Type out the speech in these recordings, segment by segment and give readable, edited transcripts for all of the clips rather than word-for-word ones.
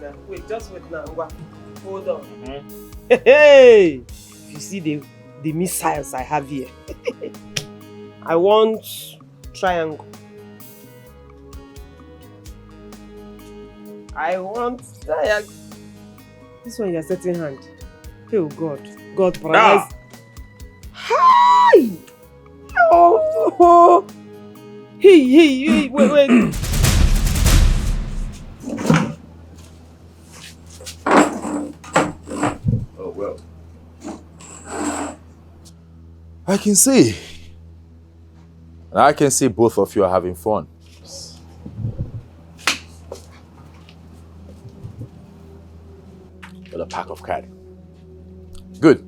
now. Wait, just wait now. Hold on. Hey! You see the missiles I have here. I want triangle. I want triangle. This one you're setting hand. Oh God. God paralyze. Hi! Oh! Hey, wait. Oh, well. I can see. And I can see both of you are having fun. With a pack of cards. Good.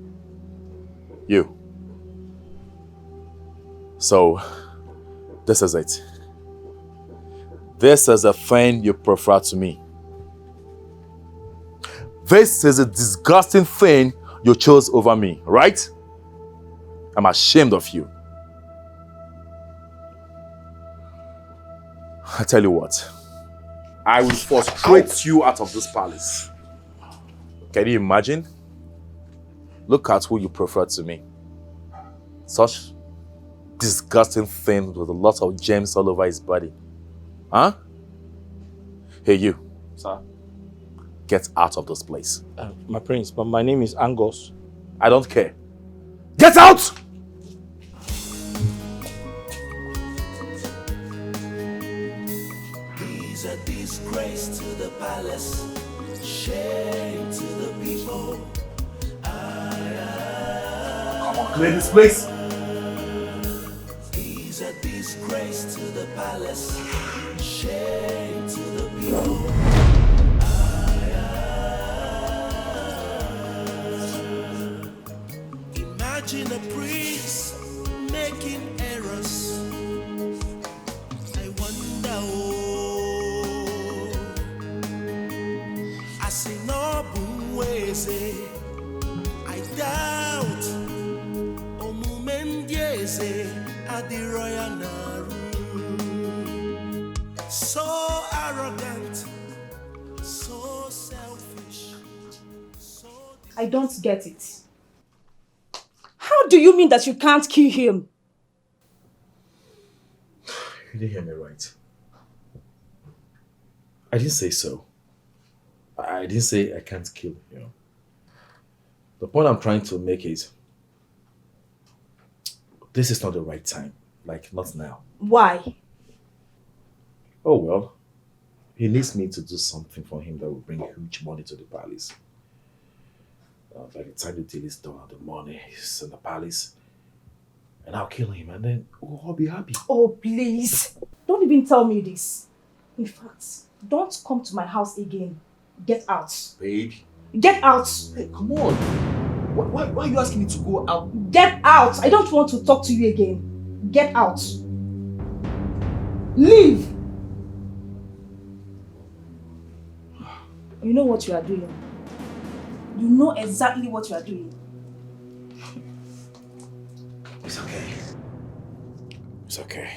You. So, this is it. This is a thing you prefer to me. This is a disgusting thing you chose over me, right? I'm ashamed of you. I tell you what, I will frustrate you out of this palace. Can you imagine? Look at who you prefer to me. Such disgusting thing with a lot of gems all over his body. Huh? Hey you. Sir? Get out of this place. My prince, but my name is Angus. I don't care. Get out! He's a disgrace to the palace, shame to the people. Come on, clear this place. He's a disgrace to the palace, shame to the people. Imagine a prince making errors. I wonder, I see no ways. I doubt. At the royal Naru. So arrogant, so selfish. I don't get it. How do you mean that you can't kill him? You didn't hear me right. I didn't say so. I didn't say I can't kill, The point I'm trying to make is this is not the right time. Like, not now. Why? Oh, well. He needs me to do something for him that will bring huge money to the palace. By the time the deal is done, the money is in the palace. And I'll kill him and then I'll be happy. Oh, please. Don't even tell me this. In fact, don't come to my house again. Get out. Babe. Get out. Hey, come on. Why are you asking me to go out? Get out! I don't want to talk to you again. Get out. Leave! You know what you are doing. You know exactly what you are doing. It's okay. It's okay.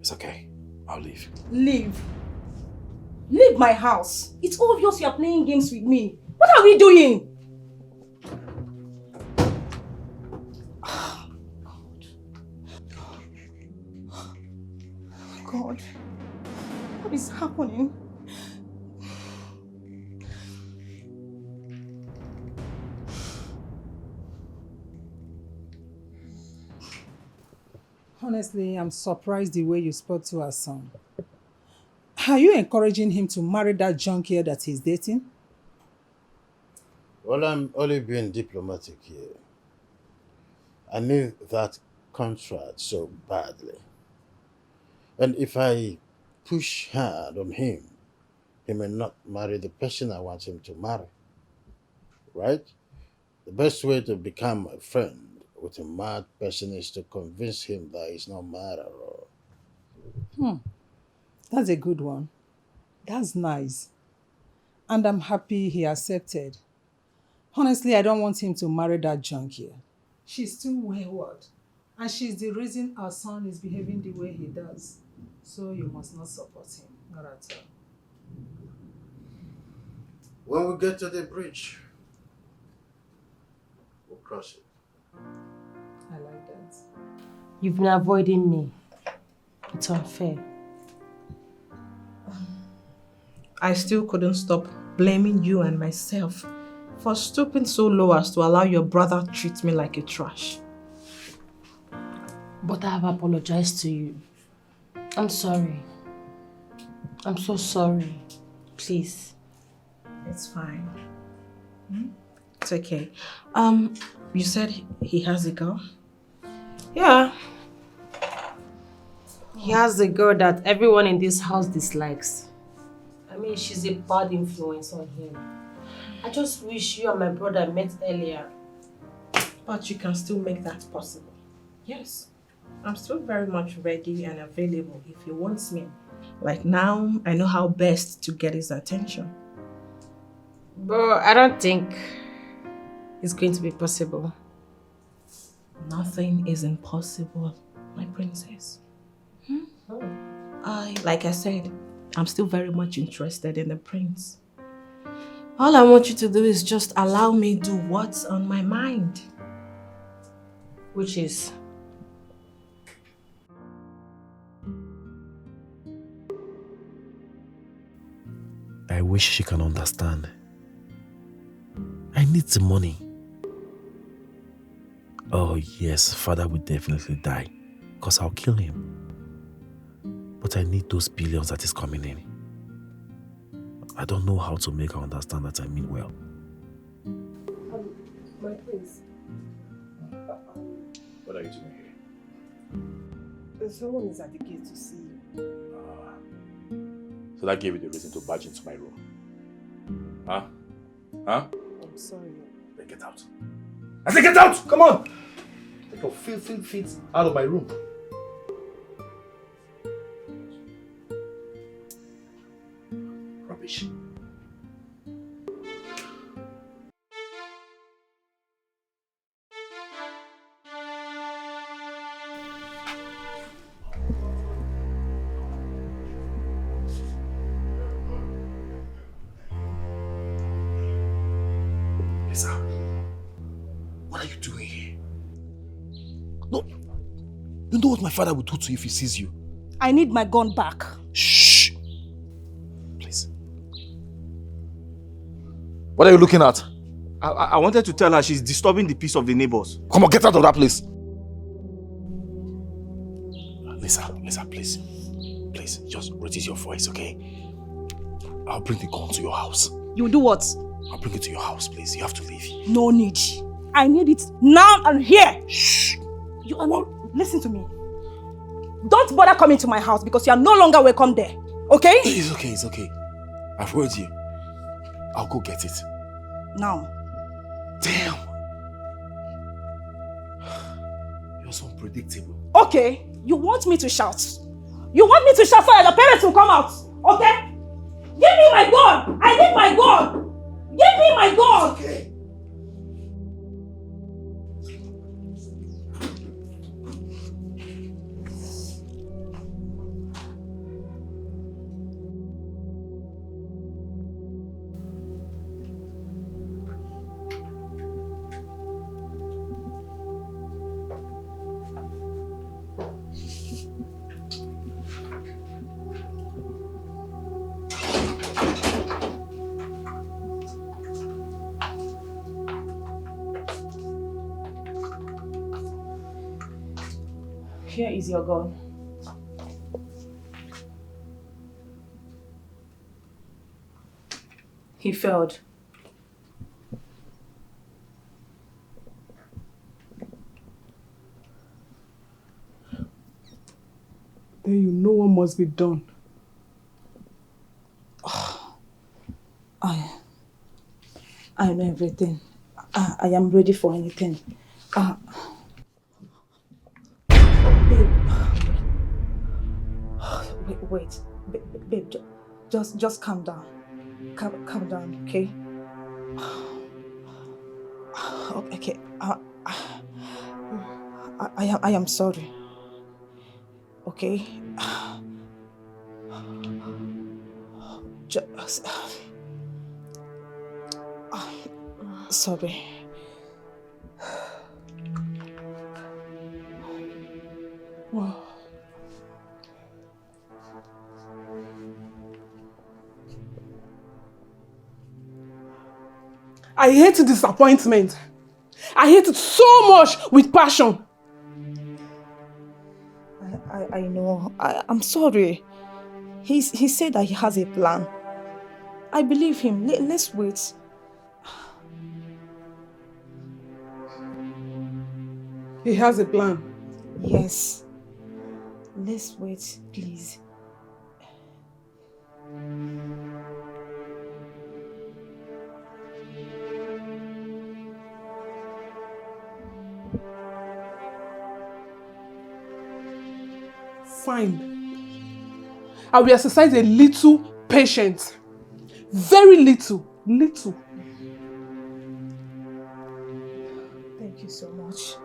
It's okay. I'll leave. Leave. Leave my house. It's obvious you are playing games with me. What are we doing? God. What is happening? Honestly, I'm surprised the way you spoke to our son. Are you encouraging him to marry that junkie that he's dating? Well, I'm only being diplomatic here. I need that contract so badly. And if I push hard on him, he may not marry the person I want him to marry. Right? The best way to become a friend with a mad person is to convince him that he's not mad at all. That's a good one. That's nice. And I'm happy he accepted. Honestly, I don't want him to marry that junkie. She's too wayward. And she's the reason our son is behaving the way he does. So you must not support him, not at all. When we get to the bridge, we'll cross it. I like that. You've been avoiding me. It's unfair. I still couldn't stop blaming you and myself for stooping so low as to allow your brother treat me like a trash. But I have apologized to you. I'm sorry. I'm so sorry. Please. It's fine. It's okay. You said he has a girl? Yeah. He has a girl that everyone in this house dislikes. I mean, she's a bad influence on him. I just wish you and my brother met earlier. But you can still make that possible. Yes. I'm still very much ready and available if he wants me. Like now, I know how best to get his attention. But I don't think it's going to be possible. Nothing is impossible, my princess. Like I said, I'm still very much interested in the prince. All I want you to do is just allow me do what's on my mind. Which is? I wish she can understand. I need the money. Oh yes, father will definitely die, because I'll kill him. But I need those billions that is coming in. I don't know how to make her understand that I mean well. My prince. What are you doing here? Someone is at the gate to see you. So that gave you the reason to barge into my room. Huh? Huh? I'm sorry. Then get out. I said get out! Come on! Take your filthy feet out of my room. Rubbish. Lisa, what are you doing here? No, you know what my father would do to you if he sees you? I need my gun back. Shh! Please. What are you looking at? I wanted to tell her she's disturbing the peace of the neighbors. Come on, get out of that place. Lisa, please. Please, just reduce your voice, okay? I'll bring the gun to your house. You do what? I'll bring it to your house, please. You have to leave. No need. I need it now and here. Shh! You are not... Listen to me. Don't bother coming to my house because you are no longer welcome there. Okay? It's okay. I've heard you. I'll go get it. Now. Damn! You're so unpredictable. Okay. You want me to shout? You want me to shout so that your parents will come out? Okay? Give me my gun! I need my gun! Give me my gun! It's okay. Here is your gun. He failed. Then you know what must be done. I know everything. I am ready for anything. Babe. Wait. Babe, just calm down. Calm down, okay? Okay. I am sorry. Okay? Sorry. Wow. I hate disappointment. I hate it so much with passion. I know. I'm sorry. He said that he has a plan. I believe him. Let's wait. He has a plan. Yes. Let's wait, please. Fine. I will exercise a little patience. Very little. Little. Thank you so much.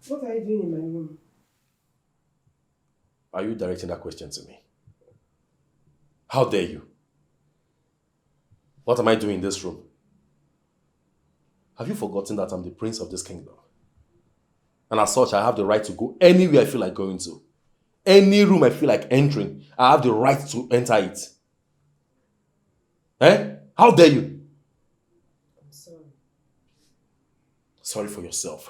What are you doing in my room? Are you directing that question to me? How dare you? What am I doing in this room? Have you forgotten that I'm the prince of this kingdom? And as such, I have the right to go anywhere I feel like going to. Any room I feel like entering, I have the right to enter it. Eh? How dare you? I'm sorry. Sorry for yourself.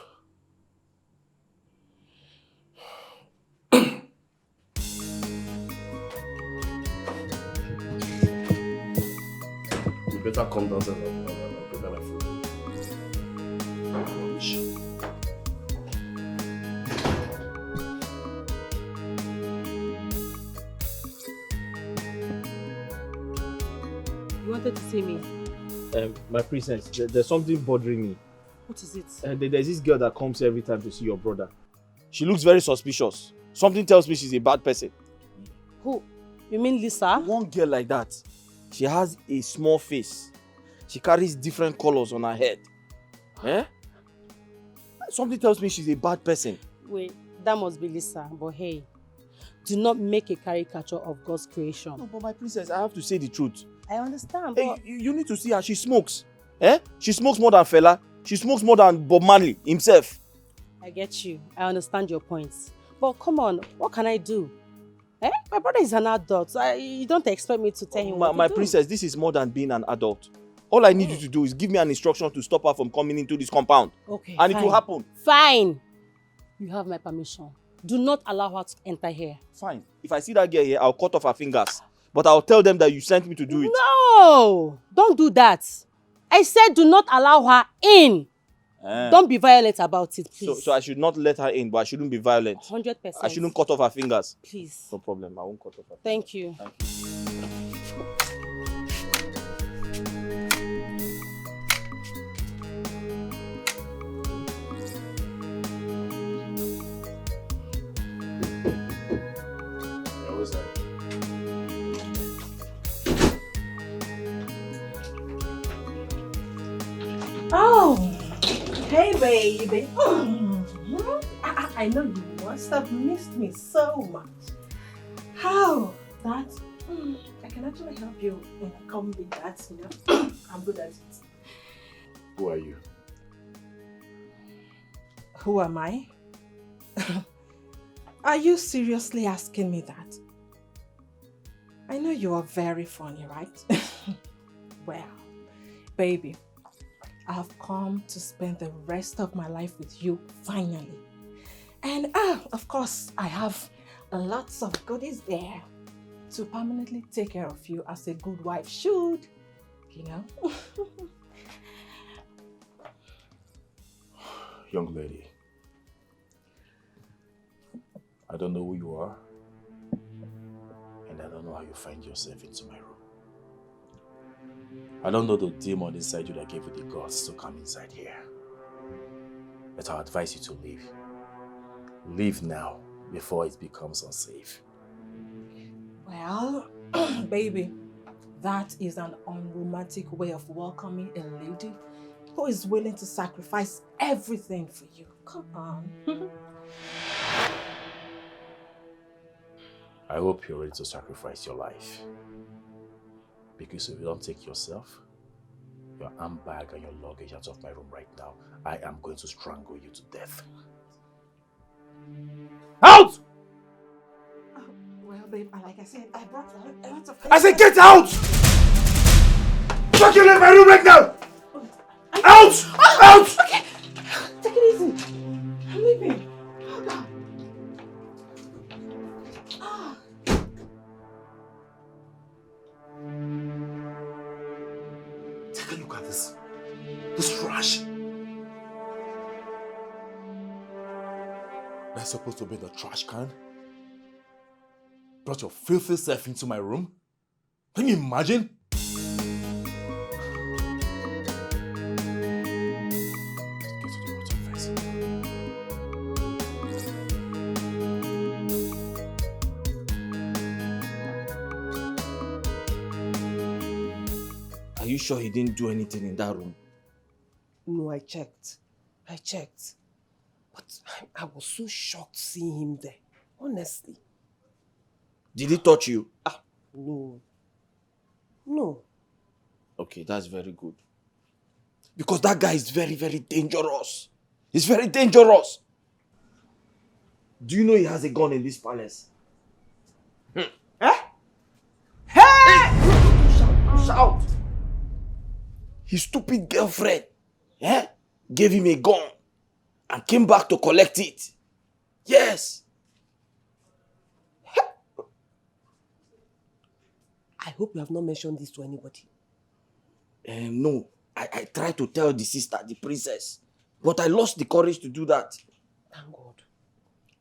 You better come downstairs and prepare my food. You wanted to see me? My princess, there's something bothering me. What is it? There's this girl that comes every time to see your brother. She looks very suspicious. Something tells me she's a bad person. Who? You mean Lisa? One girl like that. She has a small face. She carries different colors on her head. Eh? Something tells me she's a bad person. Wait, that must be Lisa. But hey, do not make a caricature of God's creation. No, but my princess, I have to say the truth. I understand, Hey, but... you need to see her. She smokes. Eh? She smokes more than Fela. She smokes more than Bob Marley himself. I get you. I understand your points. But come on, what can I do? Eh? My brother is an adult, so you don't expect me to tell him what to My do. princess, this is more than being an adult. All I need you to do is give me an instruction to stop her from coming into this compound. Okay, And fine. it will happen. Fine. You have my permission. Do not allow her to enter here. Fine. If I see that girl here, I'll cut off her fingers. But I'll tell them that you sent me to do it. No! Don't do that. I said do not allow her in. Don't be violent about it, please. So I should not let her in, but I shouldn't be violent. 100%. I shouldn't cut off her fingers. Please. No problem. I won't cut off her fingers. Thank you. Thank you. Oh, hey baby. I know you must have missed me so much. How? That? I can actually help you come with that, you know. I'm good at it. Who are you? Who am I? Are you seriously asking me that? I know you are very funny, right? Well, baby, I've come to spend the rest of my life with you, finally. And of course, I have lots of goodies there to permanently take care of you as a good wife should, you know. Young lady, I don't know who you are, and I don't know how you find yourself into my room. I don't know the demon inside you that gave you the guts to come inside here. But I advise you to leave. Leave now, before it becomes unsafe. Well, baby, that is an unromantic way of welcoming a lady who is willing to sacrifice everything for you. Come on. I hope you're ready to sacrifice your life. Because if you don't take yourself, your handbag and your luggage out of my room right now, I am going to strangle you to death. Out! Well, babe, like I said, I brought a lot of... I said get out! Fucking leave my room right now! Out! Out! Okay, take it easy. I'm leaving. Hold on. Take a look at this. This trash. That's supposed to be the trash can. Brought your filthy self into my room. Can you imagine? Get to the rotten face. Are you sure he didn't do anything in that room? No, I checked. But I was so shocked seeing him there. Honestly. Did he touch you? No. No. Okay, that's very good. Because that guy is very, very dangerous. He's very dangerous. Do you know he has a gun in this palace? Eh? Hey! Shout! His stupid girlfriend gave him a gun and came back to collect it. Yes. I hope you have not mentioned this to anybody. No, I tried to tell the sister, the princess, but I lost the courage to do that. Thank God.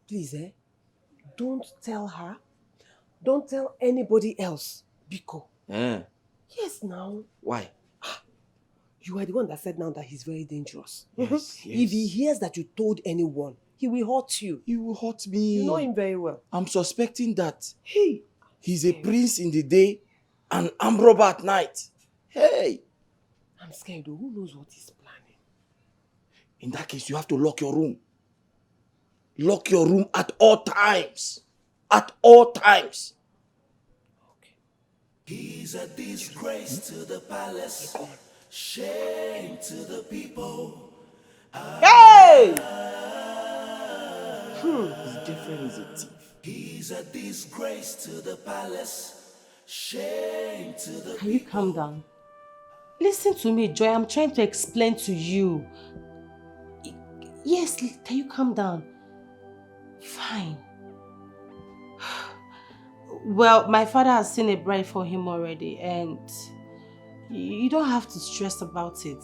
Please, don't tell her. Don't tell anybody else. Biko. Yes, now. Why? You are the one that said now that he's very dangerous. Yes. If he hears that you told anyone, he will hurt you. He will hurt me. You know him very well. I'm suspecting that Hey. he's a prince in the day and armed robber at night. Hey. I'm scared though. Who knows what he's planning? In that case, you have to lock your room. Lock your room at all times. At all times. Okay. He's a disgrace to the palace, shame to the people. Hey! His girlfriend is a thief. He's a disgrace to the palace, shame to the Can you calm down? Listen to me, Joy. I'm trying to explain to you. Yes, can you calm down? Fine. Well, my father has seen a bride for him already, and you don't have to stress about it.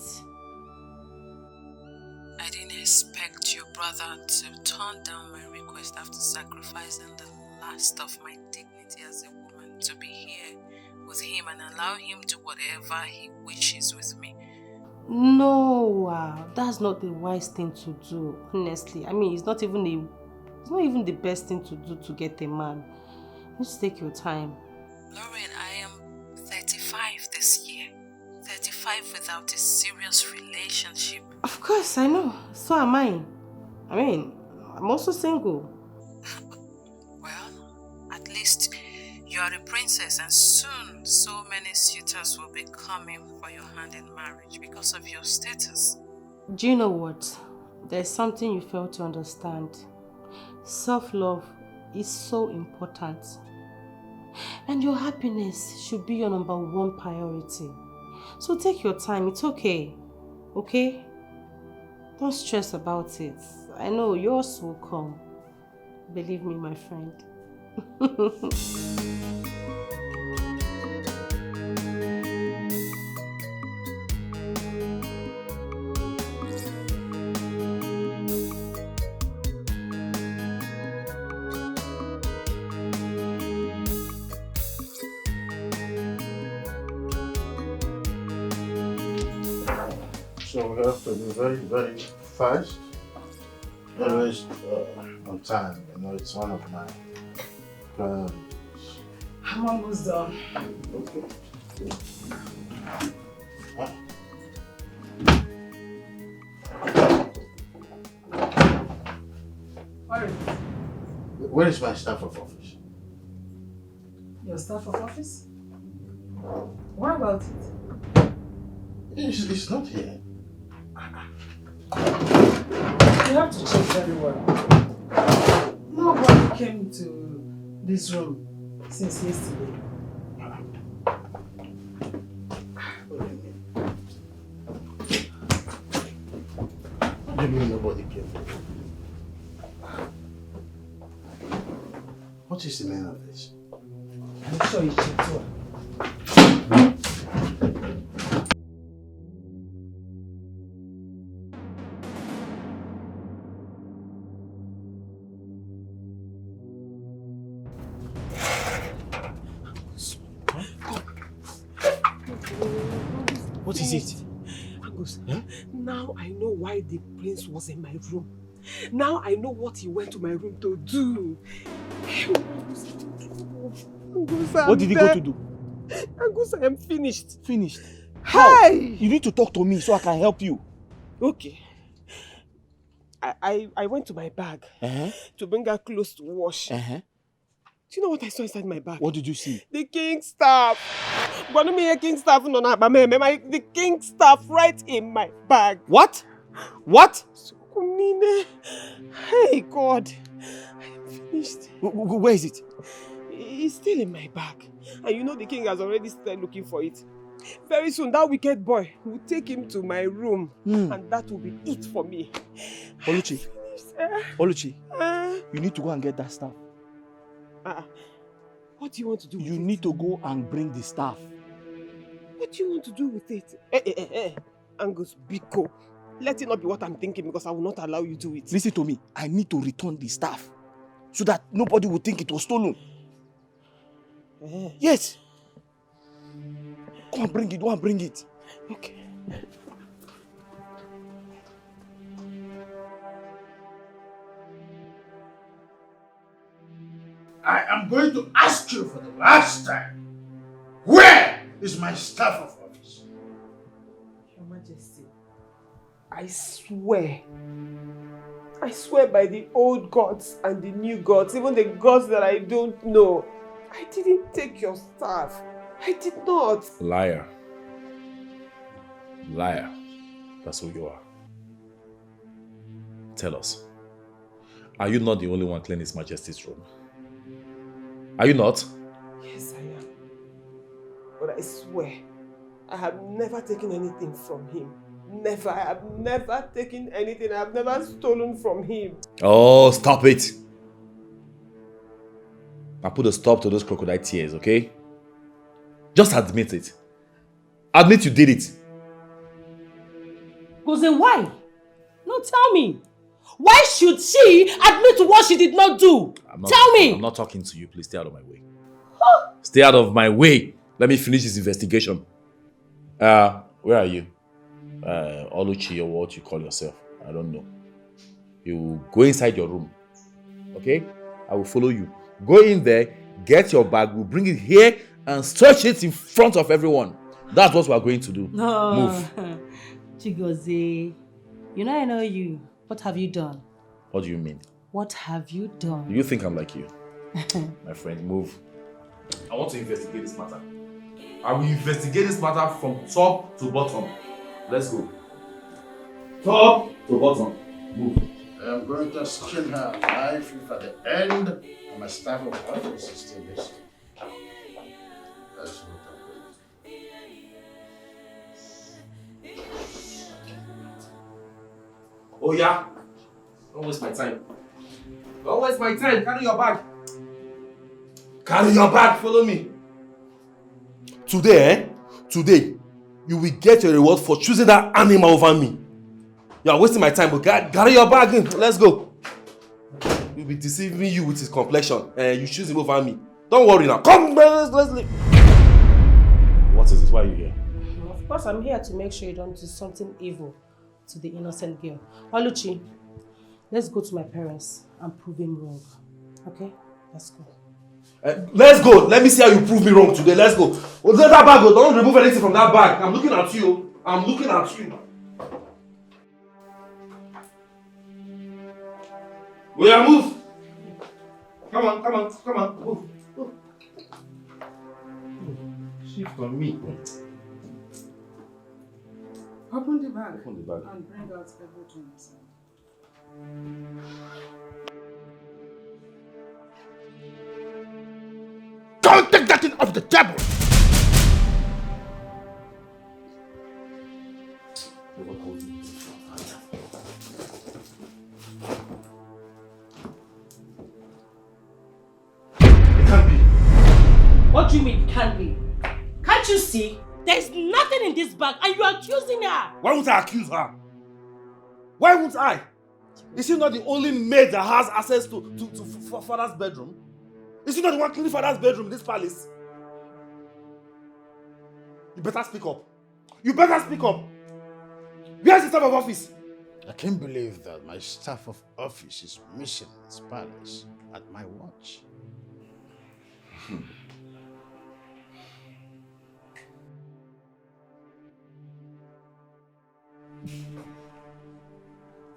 I didn't expect your brother to turn down my request after sacrificing the last of my dignity as a woman to be here with him and allow him to do whatever he wishes with me. No, that's not the wise thing to do, honestly. I mean, it's not even the best thing to do to get a man. Just take your time. Lauren, I am 35 this year. 35 without a serious relationship. Of course, I know. So am I. I mean, I'm also single. Well, at least you are a princess, and soon so many suitors will be coming for your hand in marriage because of your status. Do you know what? There's something you fail to understand. Self-love is so important. And your happiness should be your #1 priority. So take your time, it's okay. Okay? Don't stress about it. I know yours will come. Believe me, my friend. So we have to be very, very fast. Always on time. You know, it's one of my priorities. I'm almost done. Okay. Huh? Alright. Where is my staff of office? Your staff of office? What about it? It's not here. You have to check very well. Nobody came to this room since yesterday. What do you mean nobody came? What is the meaning of this? I'm sure you checked well. What is it? Angus, now I know why the prince was in my room. Now I know what he went to my room to do. Angus, What did he go to do? Angus, I am finished. Finished? How? Hey! You need to talk to me so I can help you. Okay. I went to my bag to bring her clothes to wash. Do you know what I saw inside my bag? What did you see? The king's staff. The king's staff right in my bag. What? What? Hey, God. I am finished. Where is it? It's still in my bag. And you know the king has already started looking for it. Very soon, that wicked boy will take him to my room. And that will be it for me. Oluchi. Oluchi. You need to go and get that staff. What do you want to do with it? You need to go and bring the staff. What do you want to do with it? Angus, Biko. Let it not be what I'm thinking because I will not allow you to do it. Listen to me. I need to return the staff so that nobody will think it was stolen. Yes. Go and bring it. Go and bring it. Okay. I am going to ask you for the last time. Where is my staff of office? Your Majesty, I swear by the old gods and the new gods, even the gods that I don't know, I didn't take your staff. I did not. Liar. Liar. That's who you are. Tell us. Are you not the only one cleaning His Majesty's room? Are you not? Yes, I am. But I swear, I have never taken anything from him. Never. I have never taken anything. I have never stolen from him. Oh, stop it. Now put a stop to those crocodile tears, okay? Just admit it. Admit you did it. Jose, why? No, tell me. Why should she admit to what she did not do? Tell me. I'm not talking to you. Please stay out of my way. Stay out of my way. Let me finish this investigation. Where are you? Oluchi or what you call yourself. I don't know. You go inside your room. Okay? I will follow you. Go in there, get your bag, we'll bring it here and stretch it in front of everyone. That's what we're going to do. Move. Chigozie, you know you. What have you done? What do you mean? What have you done? Do you think I'm like you? My friend, move. I want to investigate this matter. I will investigate this matter from top to bottom. Let's go. Top to bottom. Move. I am going to skin her alive if at the end of my staff of office is still missing. That's what I'm going to do. Oh yeah? Don't waste my time. Don't waste my time. Carry your bag. Carry your bag. Follow me. Today, Today, you will get your reward for choosing that animal over me. You are wasting my time, but carry your bag in. Let's go. He'll be deceiving you with his complexion. You choose him over me. Don't worry now. Come, let's leave. What is this? Why are you here? Of course, I'm here to make sure you don't do something evil to the innocent girl. Oluchi, let's go to my parents and prove him wrong. Okay? Let's go. Let's go. Let me see how you prove me wrong today. Let's go. Oh, let that bag go. Don't remove anything from that bag. I'm looking at you. I'm looking at you. Will you move? Come on, come on, come on. Move. Move. Shift on me. Open the bag. Open the bag. And bring out everything inside. Don't take that thing off the table! It can't be. What do you mean it can't be? Can't you see? There's nothing in this bag and you are accusing her. Why won't I accuse her? Why won't I? Is she not the only maid that has access to father's bedroom? Is she not the one cleaning father's bedroom in this palace? You better speak up. You better speak up. Where's the staff of office? I can't believe that my staff of office is missing in this palace at my watch.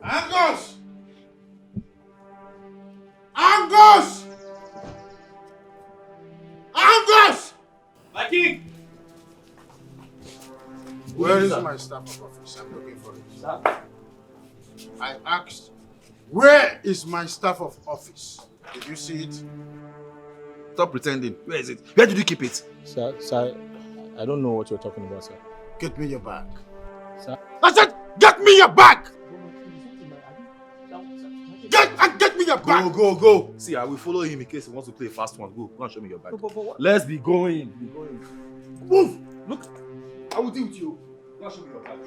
Angus! Angus! Angus! My king! Where is my staff of office? I'm looking for it. Sir? I asked, where is my staff of office? Did you see it? Stop pretending. Where is it? Where did you keep it? Sir, I don't know what you're talking about, sir. Get me your bag. Sir? I said, get me your bag! Get me your bag! Go. See, I will follow him in case he wants to play a fast one. Go and show me your bag. Let's be going. Move! Look, I will deal with you. Go and show me your bag.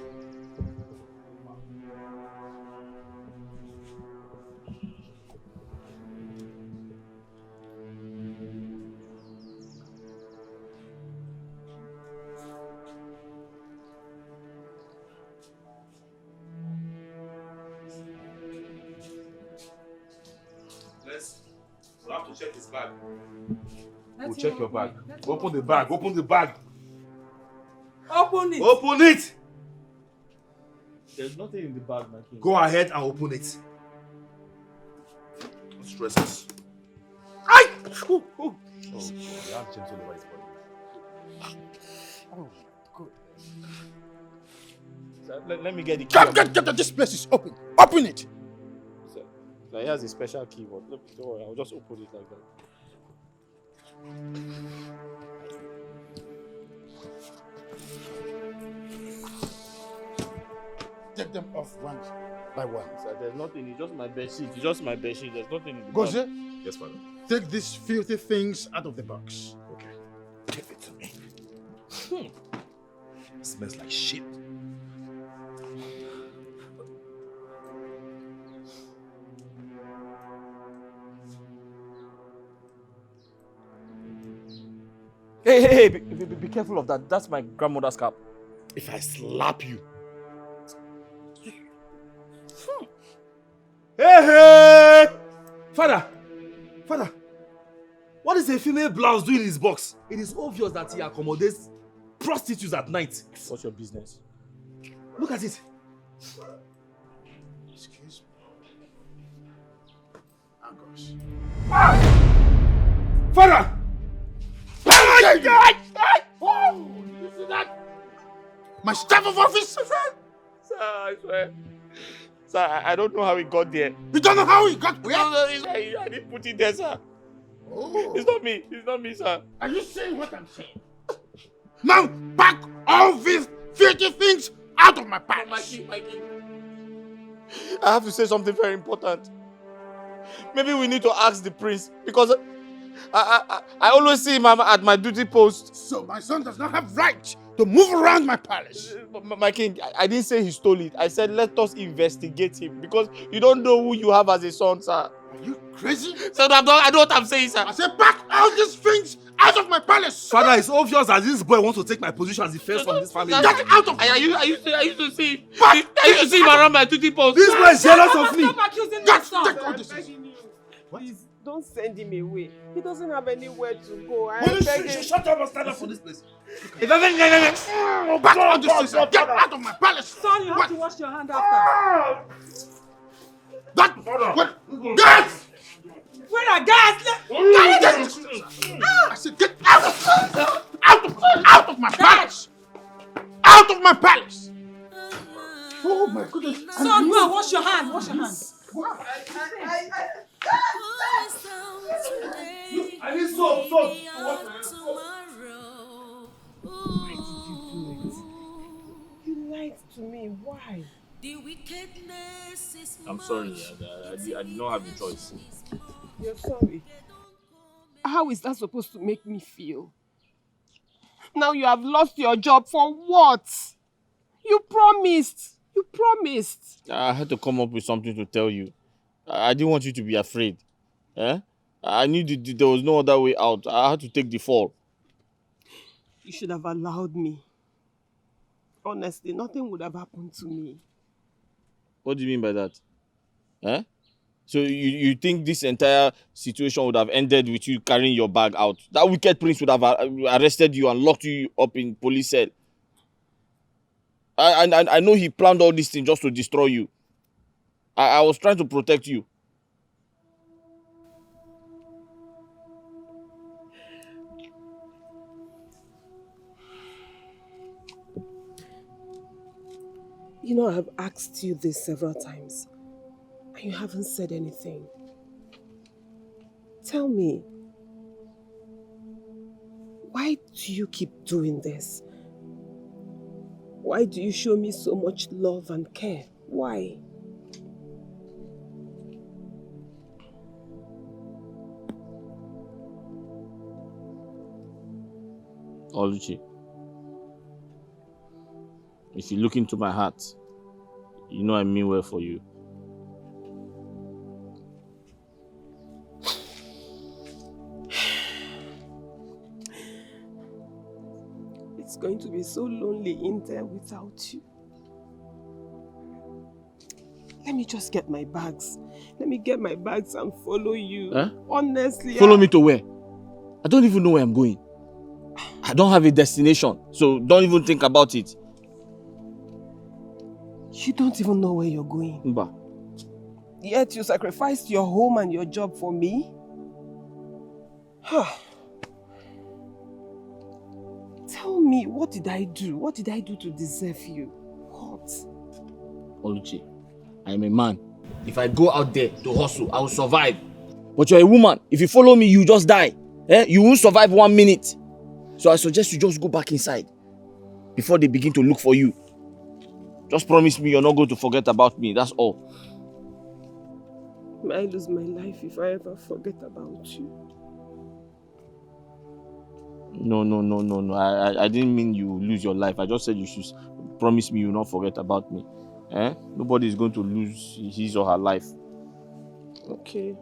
We'll have to check his bag. We'll check your bag. Open the bag. Open the bag. Open it. Open it. There's nothing in the bag, my king. Go ahead and open it. Don't stress us. Aye! Oh, you have gentle over his body. Oh, good. Sir, let me get the key. Get, this place is open. Open it! Sir, he has a special keyboard. Don't worry, I'll just open it like that. Take them off one by one. Sir, there's nothing. It's just my bedsheet. It's just my bedsheet. There's nothing in the Goze, bag. Yes, father. take these filthy things out of the box. Okay. Give it to me. It smells like shit. Hey, be careful of that. That's my grandmother's cap. If I slap you. Hey! Father! What is a female blouse doing in his box? It is obvious that he accommodates prostitutes at night. What's your business? Look at it. Excuse me. Angus. Father! Oh, you see that? My staff of office? Sir, I swear. Sir, I don't know how he got there. You don't know how he got where? No, I didn't put it there, sir. Oh. It's not me. It's not me, sir. Are you saying what I'm saying? Now pack all these filthy things out of my palace. My king. I have to say something very important. Maybe we need to ask the prince because I always see him at my duty post. So my son does not have right to move around my palace. My king, I didn't say he stole it. I said let us investigate him because you don't know who you have as a son, sir. Are you crazy? So I know what I'm saying, sir. I said pack all these things out of my palace. Father, it's obvious that this boy wants to take my position as the first from this family. Get out of my I used to see him. I used to see him around my duty post. This boy is jealous of me. Stop accusing my son. Take all this. Please, don't send him away. He doesn't have anywhere to go. I Will beg you him. shut up and stand up for this place? Pack all these things. Get out of my palace. Son, you have to wash your hand after. Get! Where are gas? I said get out of my palace. Out of my palace. Oh my goodness. Son, go and wash your hand. Wash your hand. I need soap. You lied to me. Why? I'm sorry. I did not have a choice. You're sorry. How is that supposed to make me feel? Now you have lost your job for what? You promised. I had to come up with something to tell you. I didn't want you to be afraid. I knew there was no other way out. I had to take the fall. You should have allowed me. Honestly, nothing would have happened to me. What do you mean by that? So you think this entire situation would have ended with you carrying your bag out? That wicked prince would have arrested you and locked you up in police cell. I know he planned all these things just to destroy you. I was trying to protect you. You know, I've asked you this several times, and you haven't said anything. Tell me, why do you keep doing this? Why do you show me so much love and care? Why? Oluchi, if you look into my heart, you know I mean well for you. It's going to be so lonely in there without you. Let me just get my bags. Let me get my bags and follow you. Honestly. Follow me to where? I don't even know where I'm going. I don't have a destination, so don't even think about it. You don't even know where you're going. Mba. Yet you sacrificed your home and your job for me? Tell me, what did I do? What did I do to deserve you? What? Oluchi, I am a man. If I go out there to hustle, I will survive. But you're a woman. If you follow me, you just die. You won't survive 1 minute. So I suggest you just go back inside before they begin to look for you. Just promise me you're not going to forget about me. That's all. May I lose my life if I ever forget about you? No. I didn't mean you lose your life. I just said you should promise me you'll not forget about me. Nobody is going to lose his or her life. Okay.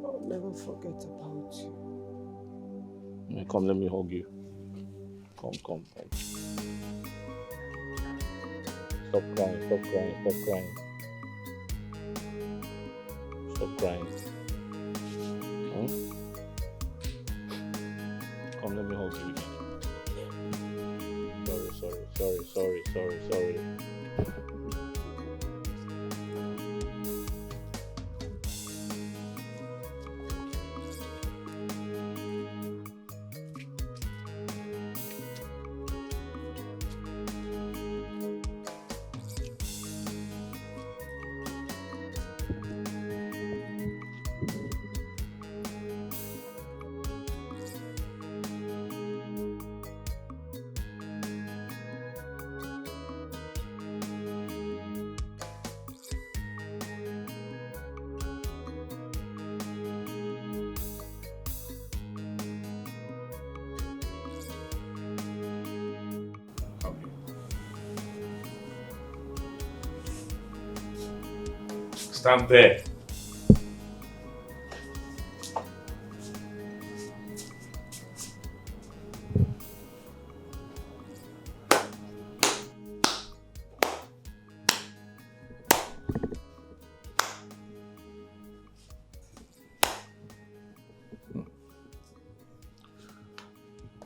I'll never forget about you. Come, let me hug you. Come. Stop crying. Stop crying. Come, let me hold you again. Sorry. Stand there.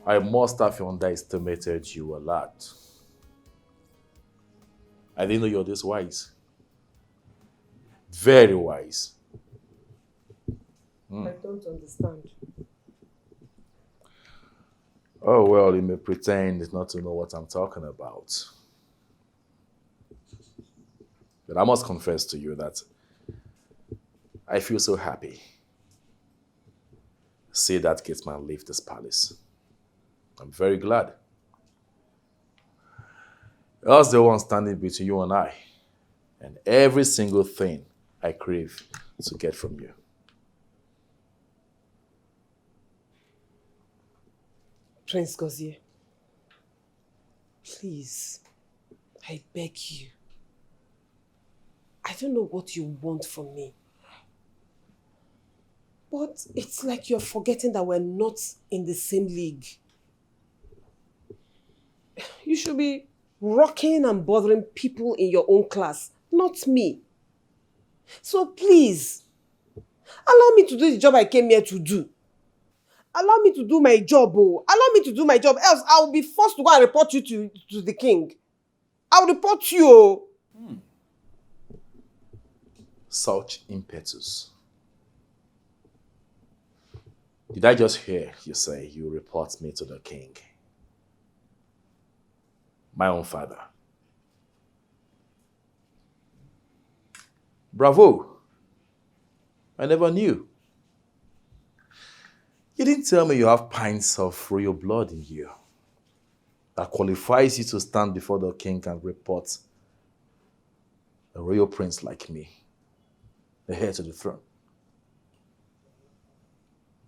I must have underestimated you a lot. I didn't know you're this wise. Very wise. I don't understand. Oh, well, you may pretend not to know what I'm talking about. But I must confess to you that I feel so happy. See that Gateman leave this palace. I'm very glad. I was the one standing between you and I, and every single thing I crave to get from you. Prince Gozie, please, I beg you. I don't know what you want from me. But it's like you're forgetting that we're not in the same league. You should be rocking and bothering people in your own class, not me. So please, allow me to do the job I came here to do. Allow me to do my job, oh. Allow me to do my job, else I will be forced to go and report you to the king. I'll report you, oh. Such impetus. Did I just hear you say you report me to the king? My own father. Bravo. I never knew. You didn't tell me you have pints of royal blood in you that qualifies you to stand before the king and report a royal prince like me, the heir to the throne.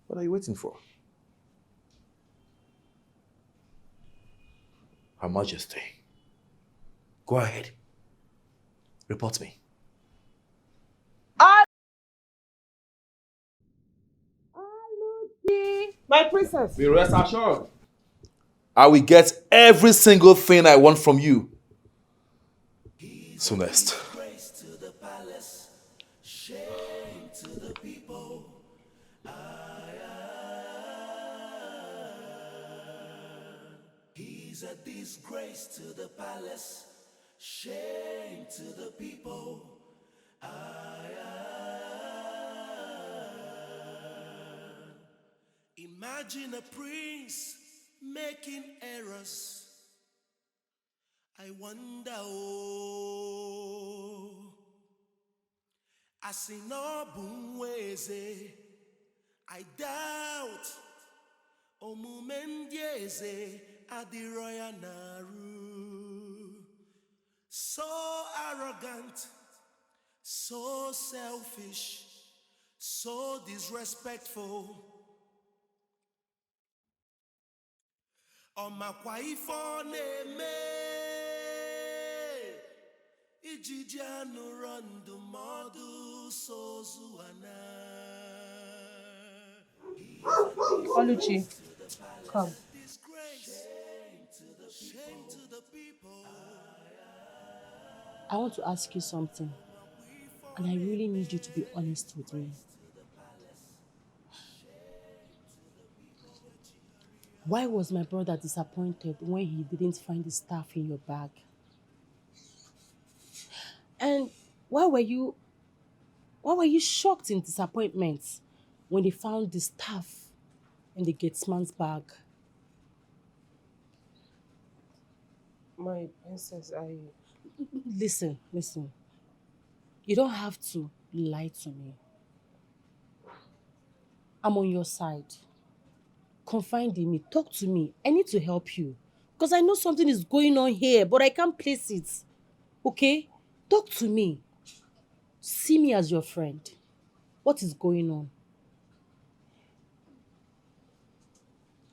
What are you waiting for? Her Majesty, go ahead. Report me. My princess. Be rest assured. I will get every single thing I want from you. Soonest. He's a disgrace to the palace, shame to the people. Imagine a prince making errors. I wonder, oh, Asinobunweze, I doubt, Omumendieze, Adiroya Naru. So arrogant, so selfish, so disrespectful. Ọmakwa ife ọ na-eme ijiji anụrụ ndụmọdụ sozu ana. Oluchi, come. I want to ask you something, and I really need you to be honest with me. Why was my brother disappointed when he didn't find the staff in your bag? And why were you shocked in disappointment when they found the staff in the Gateman's bag? My princess, Listen. You don't have to lie to me. I'm on your side. Confide in me. Talk to me. I need to help you. Because I know something is going on here, but I can't place it. Okay? Talk to me. See me as your friend. What is going on?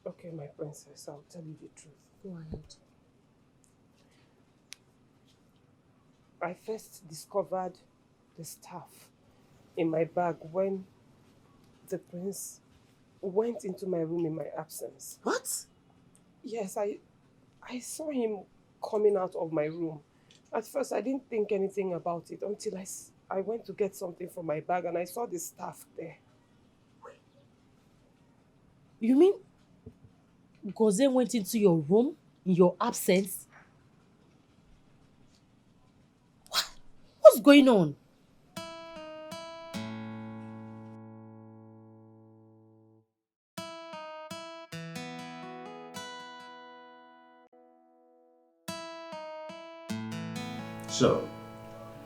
Okay, my princess, I'll tell you the truth. Go ahead. I first discovered the staff in my bag when the prince went into my room in my absence. What? Yes, I saw him coming out of my room. At first, I didn't think anything about it until I went to get something from my bag and I saw the staff there. You mean Goze went into your room in your absence? What's going on? So,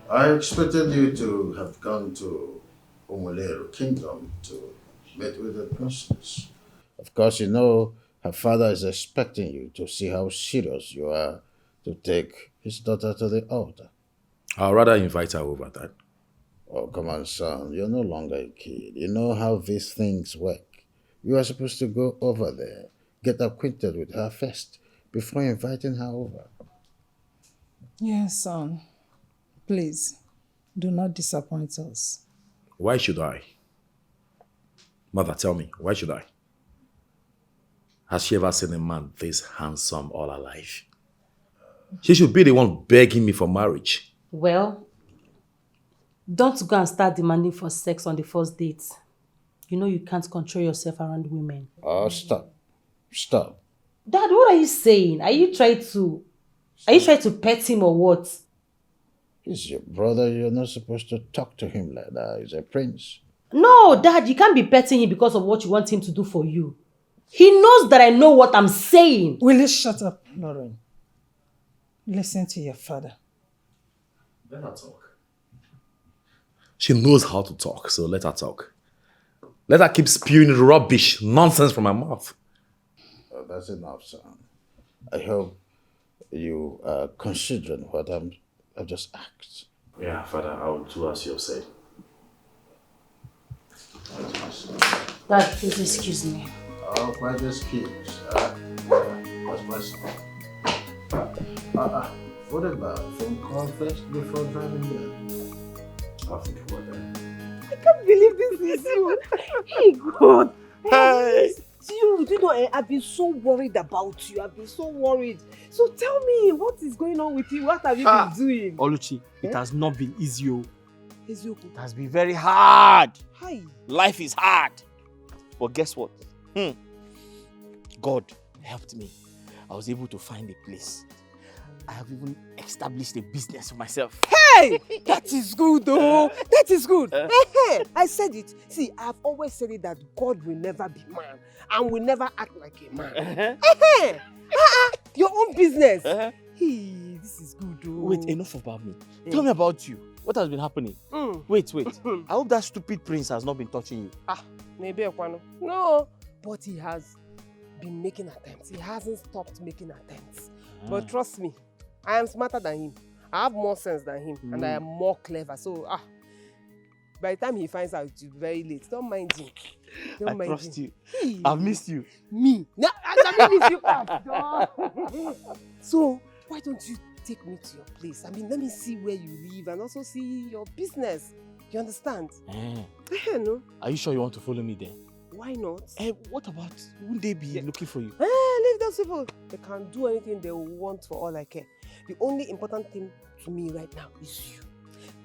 I expected you to have gone to Umuleru Kingdom to meet with the princess. Of course, you know her father is expecting you to see how serious you are to take his daughter to the altar. I'd rather invite her over, Dad. Oh, come on, son. You're no longer a kid. You know how these things work. You are supposed to go over there, get acquainted with her first, before inviting her over. Yes, son. Please, do not disappoint us. Why should I? Mother, tell me, why should I? Has she ever seen a man this handsome all her life? She should be the one begging me for marriage. Well, don't go and start demanding for sex on the first date. You know you can't control yourself around women. Oh, stop. Stop. Dad, what are you saying? Are you trying to pet him or what? He's your brother. You're not supposed to talk to him like that. He's a prince. No, Dad, you can't be petting him because of what you want him to do for you. He knows that I know what I'm saying. Will you shut up, Lauren? Listen to your father. Let her talk. She knows how to talk, so let her talk. Let her keep spewing rubbish, nonsense from her mouth. Oh, that's enough, son. I hope you are considering what I've just asked. Yeah, Father, I will do as you have said. Dad, please excuse me. Oh, quite excuse. What's my son? What about phone call first before driving there? I'll think about that. I can't believe this is you. Hey, God. Hey. You know, I've been so worried about you. I've been so worried. So tell me, what is going on with you? What have you been doing? Oluchi, it has not been easy. It has been very hard. Hi. Life is hard. But guess what? God helped me. I was able to find a place. I have even established a business for myself. Hey! That is good, though. That is good. I said it. See, I've always said it that God will never be man and will never act like a man. Your own business. Hey, this is good, though. Wait, enough about me. Tell me about you. What has been happening? Wait. I hope that stupid prince has not been touching you. Maybe Ekwano. No, but he has been making attempts. He hasn't stopped making attempts. But trust me, I am smarter than him. I have more sense than him, and I am more clever. So, by the time he finds out, it's very late. Don't mind him. I trust you. I've missed you. Me? No, I miss you back. So, why don't you take me to your place? I mean, let me see where you live and also see your business. You understand? No. Are you sure you want to follow me there? Why not? What about, wouldn't they be looking for you? Leave those people. They can do anything they want for all I care. The only important thing to me right now is you.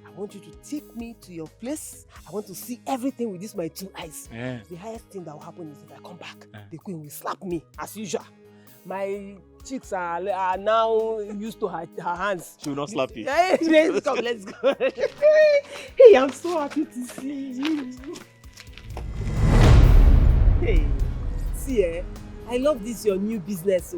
I want you to take me to your place. I want to see everything with my 2 eyes. The highest thing that will happen is if I come back, the queen will slap me as usual. My cheeks are now used to her hands. She will not slap you. Let's go. Hey, I'm so happy to see you. Hey, see, I love this your new business.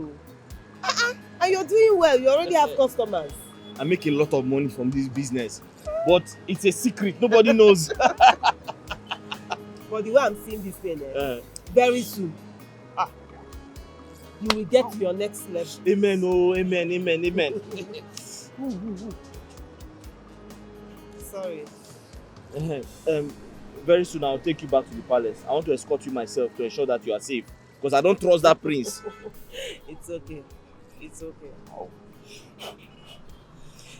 And you're doing well. You already have customers. I make a lot of money from this business, but it's a secret. Nobody knows. But the way I'm seeing this thing, very soon, you will get to your next level. Amen. Oh, amen. Sorry. Very soon I'll take you back to the palace. I want to escort you myself to ensure that you are safe, because I don't trust that prince. It's okay.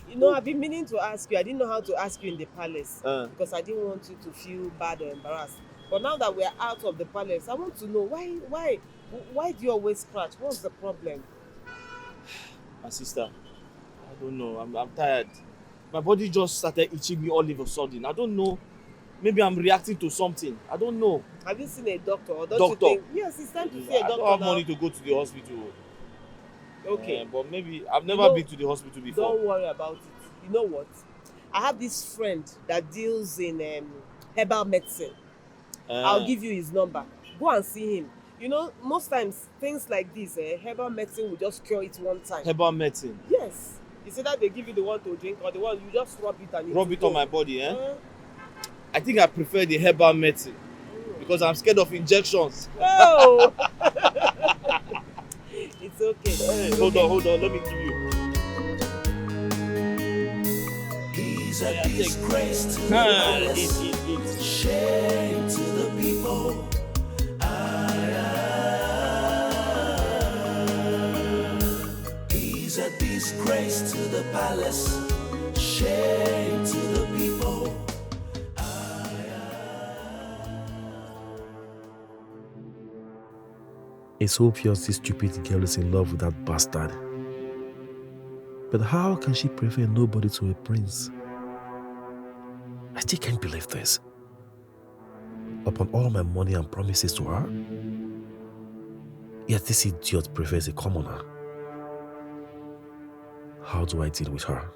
You know, I've been meaning to ask you. I didn't know how to ask you in the palace because I didn't want you to feel bad or embarrassed. But now that we're out of the palace, I want to know why do you always scratch? What's the problem? My sister, I don't know. I'm tired. My body just started itching me all of a sudden. I don't know. Maybe I'm reacting to something. I don't know. Have you seen a doctor? Or don't Doctor? you think? Yes, it's time to see a doctor. I don't have now. money to go to the hospital. Okay. But maybe I've never been to the hospital before. Don't worry about it. You know what? I have this friend that deals in herbal medicine. I'll give you his number. Go and see him. You know, most times things like this, herbal medicine will just cure it one time. Herbal medicine? Yes. It's either they give you the one to drink or the one you just rub it and rub it on my body, I think I prefer the herbal medicine because I'm scared of injections. Oh! It's okay. Hey, hold on, let me give you. He's a disgrace to the palace, shame to the people. He's a disgrace to the palace, shame to the people. It's obvious this stupid girl is in love with that bastard. But how can she prefer nobody to a prince? I still can't believe this. Upon all my money and promises to her, yet this idiot prefers a commoner. How do I deal with her?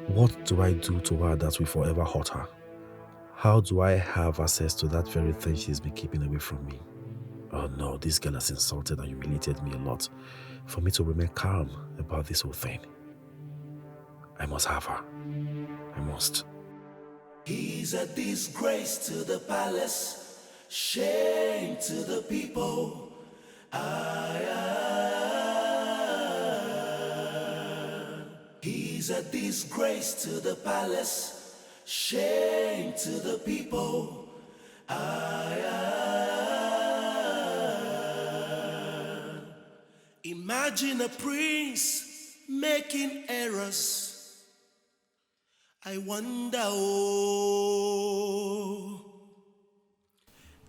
What do I do to her that will forever hurt her? How do I have access to that very thing she's been keeping away from me? Oh no, this girl has insulted and humiliated me a lot for me to remain calm about this whole thing. I must have her. I must. He's a disgrace to the palace, shame to the people. He's a disgrace to the palace, shame to the people. Imagine a prince making errors. I wonder, I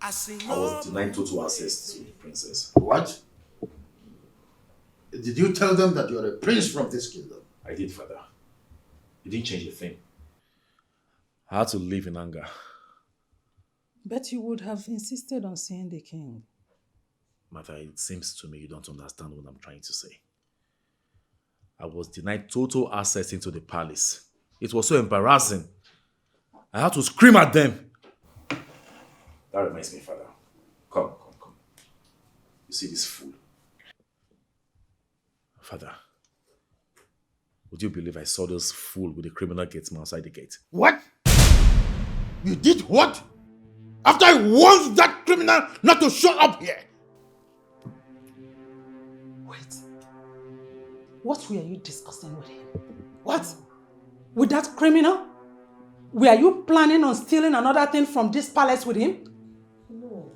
was denied total access to the princess. What? Did you tell them that you're a prince from this kingdom? I did, Father. It didn't change a thing. I had to live in anger. But you would have insisted on seeing the king. Mother, it seems to me you don't understand what I'm trying to say. I was denied total access into the palace. It was so embarrassing. I had to scream at them. That reminds me, Father. Come. You see this fool? Father, would you believe I saw this fool with the criminal Gateman outside the gate? What? You did what? After I warned that criminal not to show up here? Wait. What were you discussing with him? What? With that criminal? Were you planning on stealing another thing from this palace with him? No.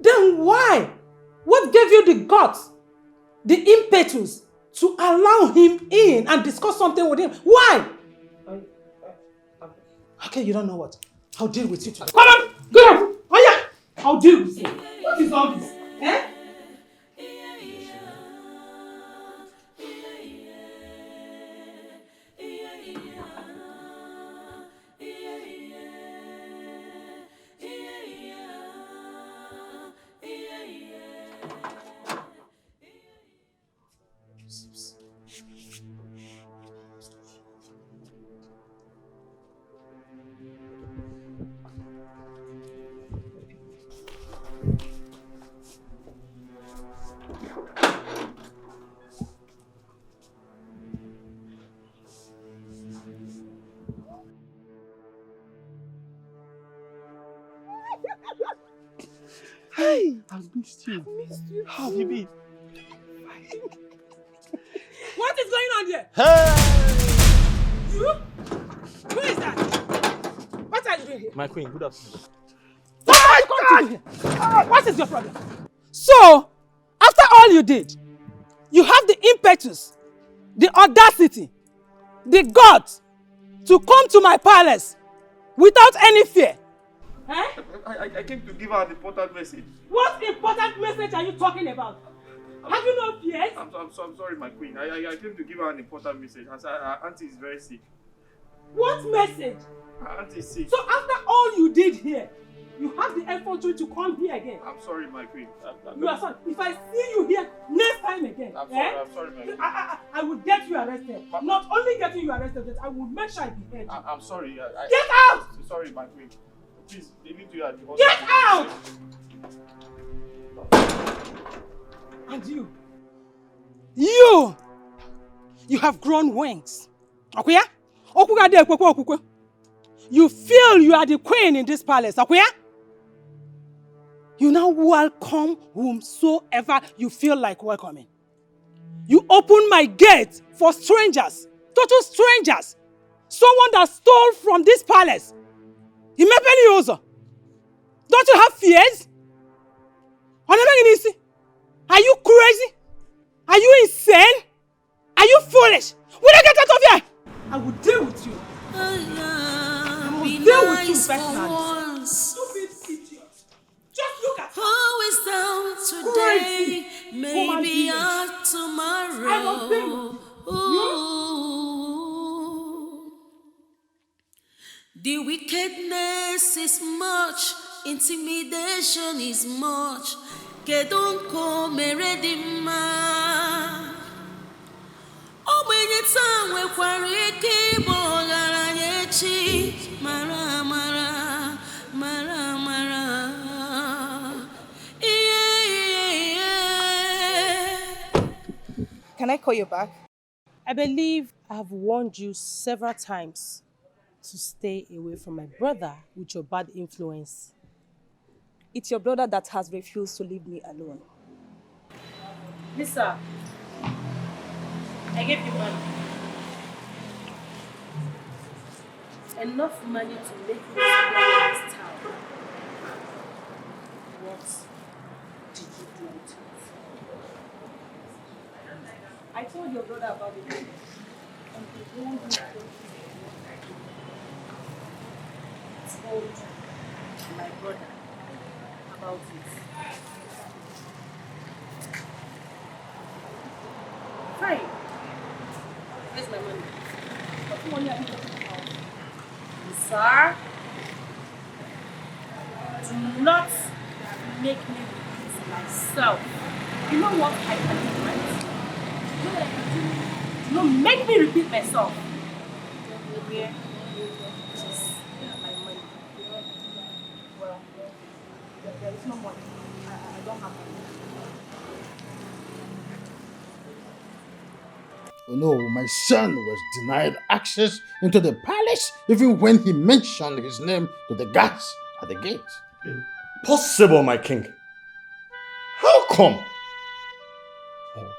Then why? What gave you the guts, the impetus to allow him in and discuss something with him? Why? Okay, you don't know what. I'll deal with you today. Come on! Get up! Oh yeah! I'll deal with you. What is all this? Eh? Hey, I've missed you. How have you been? What is going on here? Hey! You? Who is that? What are you doing here? My queen, good afternoon. What are you coming to do here? What is your problem? So, after all you did, You have the impetus, the audacity, the guts to come to my palace without any fear. Eh? I came to give her an important message. What important message are you talking about? Have you no fears? I'm sorry, my queen. I came to give her an important message. Her auntie is very sick. What message? Her auntie is sick. So after all you did here, you have the effort to come here again. I'm sorry, my queen. You are sorry. If I see you here next time again, I'm sorry, my queen. I will get you arrested. Not only getting you arrested, but I will make sure I behead you. I'm sorry. Get out! Sorry, my queen. Please, leave me to you at the hospital. Get out! And you have grown wings. Okay? You feel you are the queen in this palace. Okay? You now welcome whomsoever you feel like welcoming. You open my gate for strangers, total strangers. Someone that stole from this palace. Don't you have fears? Are you crazy? Are you insane? Are you foolish? Will I get out of here? I will deal with you. I will deal with you personally. Stupid idiot. Just look at who is down today, maybe up tomorrow. I will deal. The wickedness is much, intimidation is much. Kedonko meredima. Obenye tanwe kwariki bogaranyechi. Mara mara, mara mara. Can I call you back? I believe I have warned you several times to stay away from my brother with your bad influence. It's your brother that has refused to leave me alone. Lisa, I gave you money. Enough money to make you stay in this town. What did you do with it? I told your brother about it. And he warned me to told my brother about it. Fine. Where's my money? What money are you talking about? Sir, do not make me repeat myself. You know what I can do, right? You know what I can do? Do not make me repeat myself. Where is my money? Well, there is no money. I don't have money. Oh no, my son was denied access into the palace even when he mentioned his name to the guards at the gate. Impossible, my king. How come? Oh,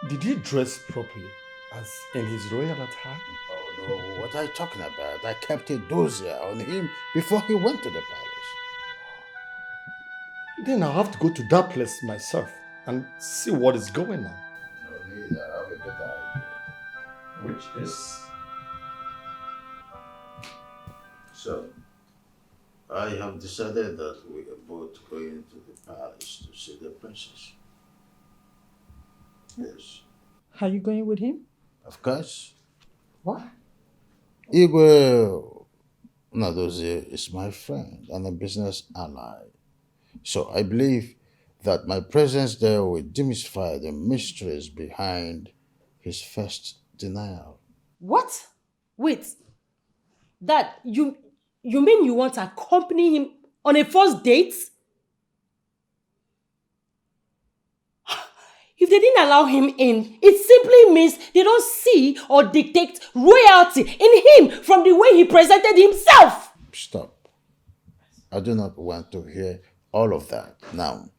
did he dress properly as in his royal attire? Oh no, what are you talking about? I kept a dossier on him before he went to the palace. Then I'll have to go to that place myself and see what is going on. No need, I have a better idea. Which is? So, I have decided that we are both going to the palace to see the princess. Yes. Are you going with him? Of course. What? Igwe Nadozie is my friend and a business ally. So I believe that my presence there will demystify the mysteries behind his first denial. What? Wait. Dad, you mean you want to accompany him on a first date? If they didn't allow him in, it simply means they don't see or detect royalty in him from the way he presented himself. Stop. I do not want to hear all of that now.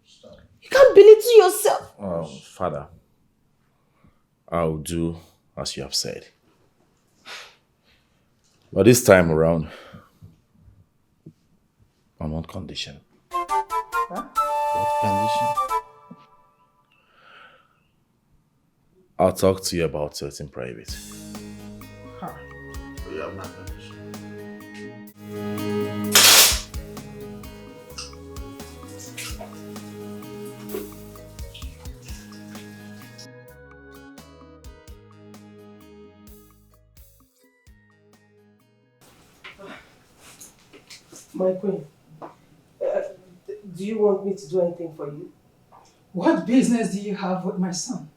Stop. You can't belittle yourself. Father, I'll do as you have said. But this time around, on one condition. Huh? What condition? I'll talk to you about it in private. Huh. You have my permission. My queen, do you want me to do anything for you? What business do you have with my son?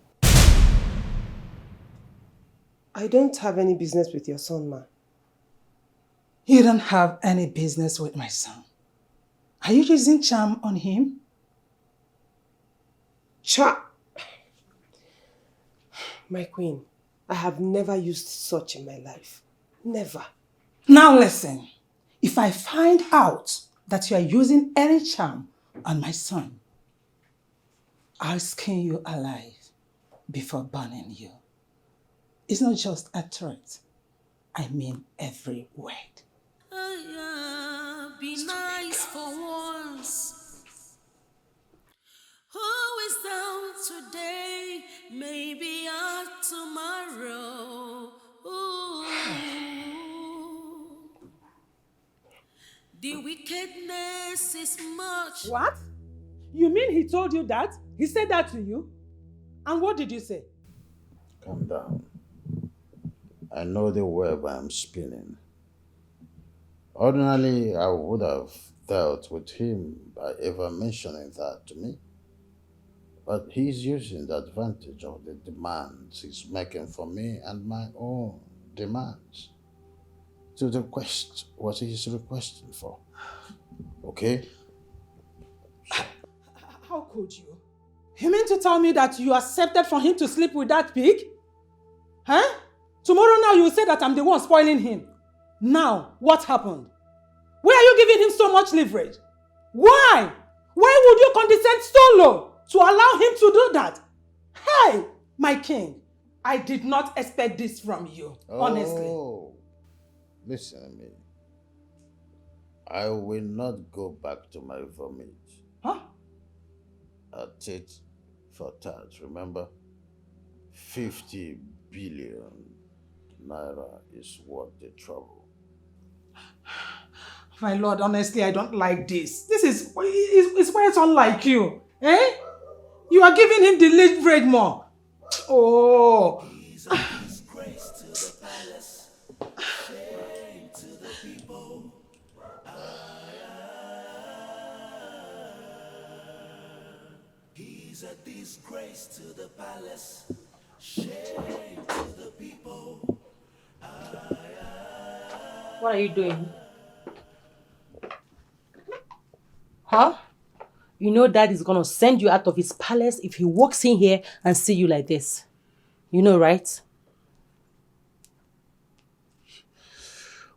I don't have any business with your son, ma. You don't have any business with my son. Are you using charm on him? Charm? My queen, I have never used such in my life. Never. Now listen. If I find out that you are using any charm on my son, I'll skin you alive before burning you. It's not just a threat. I mean every word. Be nice for once. Who is down today? Maybe out tomorrow. Ooh. The wickedness is much. What? You mean he told you that? He said that to you? And what did you say? Calm down. I know the web I'm spinning. Ordinarily, I would have dealt with him by ever mentioning that to me. But he's using the advantage of the demands he's making for me and my own demands to request what he's requesting for. Okay? How could you? You mean to tell me that you accepted for him to sleep with that pig? Huh? Tomorrow now you will say that I'm the one spoiling him. Now, what happened? Why are you giving him so much leverage? Why? Why would you condescend so low to allow him to do that? Hey, my king, I did not expect this from you, honestly. Listen to me. I will not go back to my vomit. Huh? A tit for tat, remember? 50 billion naira is worth the trouble. My lord, honestly, I don't like this. This is it's why it's unlike you. Eh? You are giving him the leverage more. Oh. He's a disgrace to the palace, shame to the people. He's a disgrace to the palace, shame to the people. What are you doing? Huh? You know Dad is gonna send you out of his palace if he walks in here and see you like this. You know, right?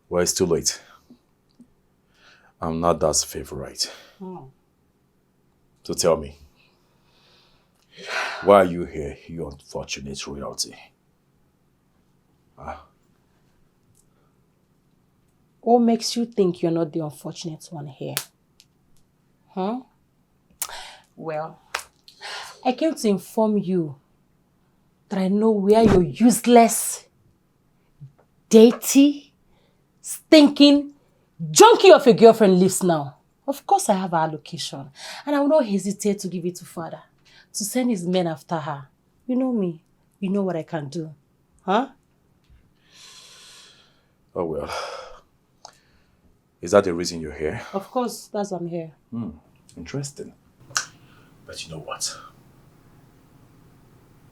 Well, it's too late. I'm not Dad's favorite. So tell me, why are you here, you unfortunate royalty? What makes you think you're not the unfortunate one here? Huh? Well, I came to inform you that I know where your useless, dirty, stinking, junkie of a girlfriend lives now. Of course I have her location, and I will not hesitate to give it to Father, to send his men after her. You know me. You know what I can do. Huh? Oh well. Is that the reason you're here? Of course, that's why I'm here. Interesting. But you know what?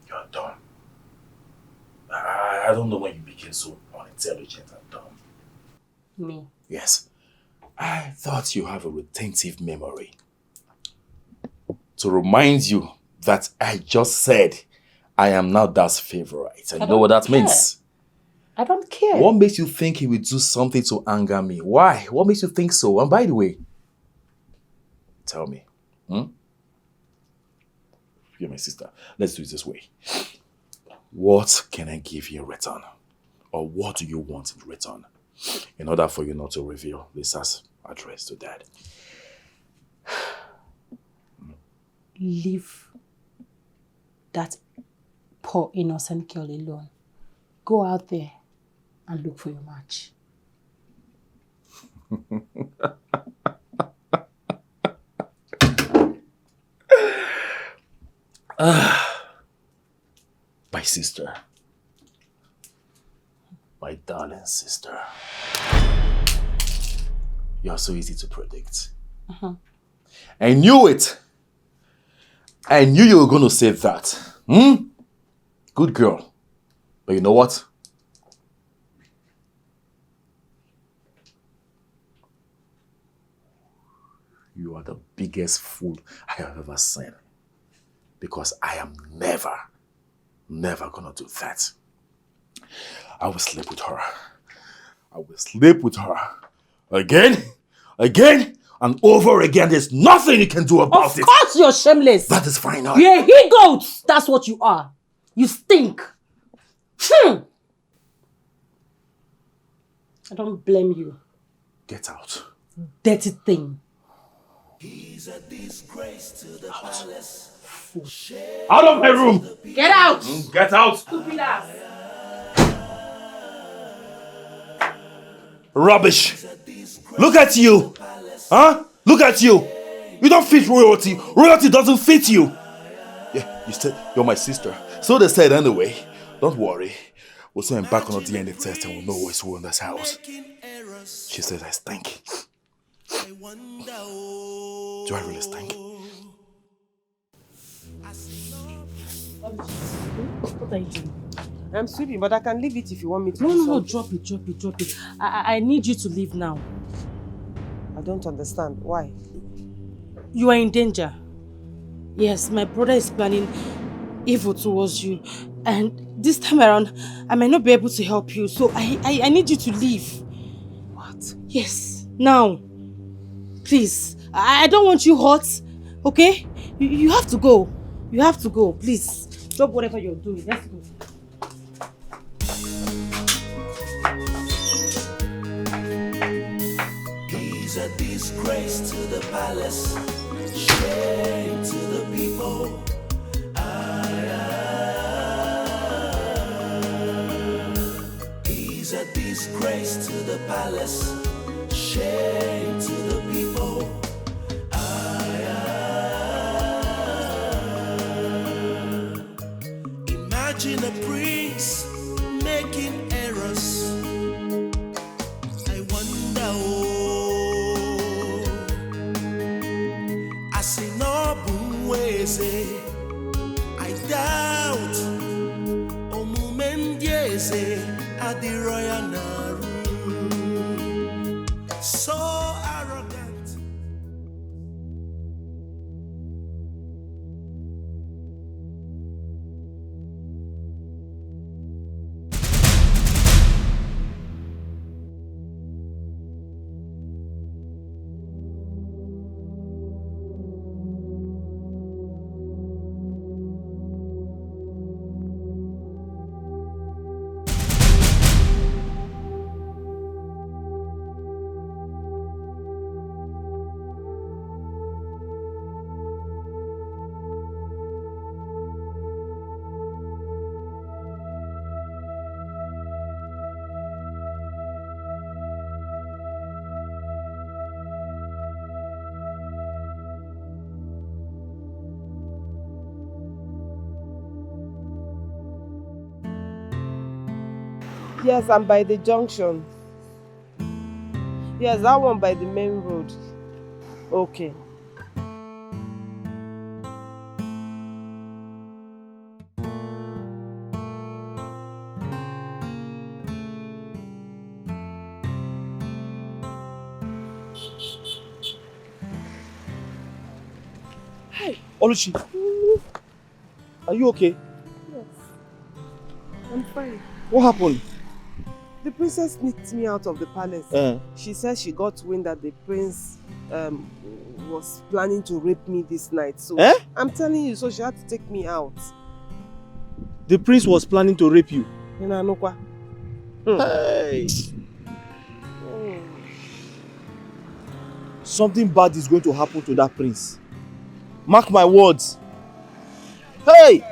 You're dumb. I don't know when you became so unintelligent and dumb. Me? Yes. I thought you have a retentive memory. To remind you that I just said I am now Dad's favorite. And you know what that means? I don't care. What makes you think he will do something to anger me? Why? What makes you think so? And by the way, tell me. You're my sister. Let's do it this way. What can I give you in return? Or what do you want in return? In order for you not to reveal Lisa's address to Dad. Leave that poor innocent girl alone. Go out there and look for your match. My sister. My darling sister. You're so easy to predict. I knew it. I knew you were going to say that. Good girl. But you know what? You are the biggest fool I have ever seen. Because I am never gonna do that. I will sleep with her. I will sleep with her. Again, and over again. There's nothing you can do about it. Of course you're shameless. That is fine now. You're a he-goat. That's what you are. You stink. I don't blame you. Get out. Dirty thing. He's a disgrace to the palace. Out of my room! Get out! Get out! Stupid ass! Rubbish! Look at you! Huh? Look at you! You don't fit royalty. Royalty doesn't fit you. Yeah, you said you're my sister. So they said anyway. Don't worry. We'll send back on a DNA test and we'll know what's who in this house. She says I stink. Do I really stink? What are you doing? I'm sweeping, but I can leave it if you want me to. No, drop it. I need you to leave now. I don't understand. Why? You are in danger. Yes, my brother is planning evil towards you. And this time around, I might not be able to help you. So I need you to leave. What? Yes, now. Please. I don't want you hurt. Okay? You have to go. You have to go. Please. Drop whatever you're doing. Let's go. He's a disgrace to the palace, shame to the people. He's a disgrace to the palace, shame to the people. Imagine a prince making errors. I wonder, I say no bumweze. I doubt, omumendieze at the royal naru. So arrogant. Yes, I'm by the junction. Yes, that one by the main road. Okay. Hey, Oluchi. Are you okay? Yes. I'm fine. What happened? The princess sneaked me out of the palace. She said she got wind that the prince was planning to rape me this night. So I'm telling you, so she had to take me out. The prince was planning to rape you? In Anokwa. Hey! Something bad is going to happen to that prince. Mark my words. Hey!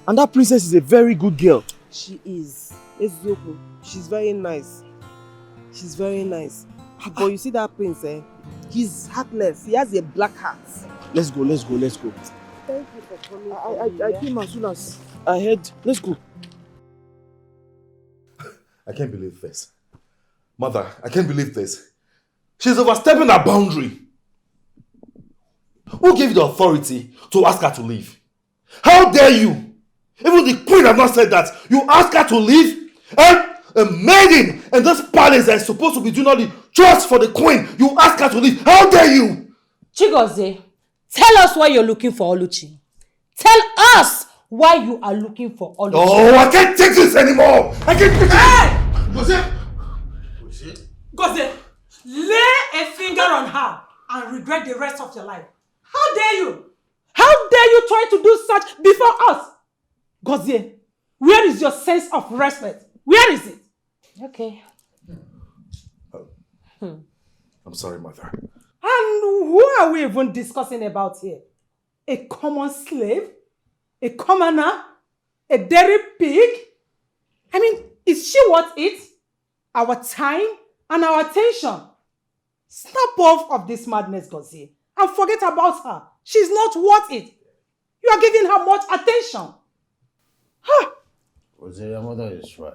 And that princess is a very good girl. She is. Eziokwu. She's very nice. She's very nice. But you see that prince, eh? He's heartless. He has a black heart. Let's go. Thank you for coming. I came as soon as I heard. Let's go. I can't believe this. Mother, I can't believe this. She's overstepping her boundary. Who gave you the authority to ask her to leave? How dare you? Even the queen has not said that. You ask her to leave? And a maiden in this palace that is supposed to be doing all the chores for the queen, you ask her to leave. How dare you? Chigozie, tell us why you're looking for Oluchi. Tell us why you are looking for Oluchi. Oh, I can't take this anymore. I can't take it. Gozie, lay a finger on her and regret the rest of your life. How dare you? How dare you try to do such before us? Gozie, where is your sense of respect? Where is it? Okay. I'm sorry, Mother. And who are we even discussing about here? A common slave? A commoner? A dairy pig? I mean, is she worth it? Our time and our attention? Snap off of this madness, Gozie, and forget about her. She's not worth it. You are giving her much attention. Gozie, your mother is right.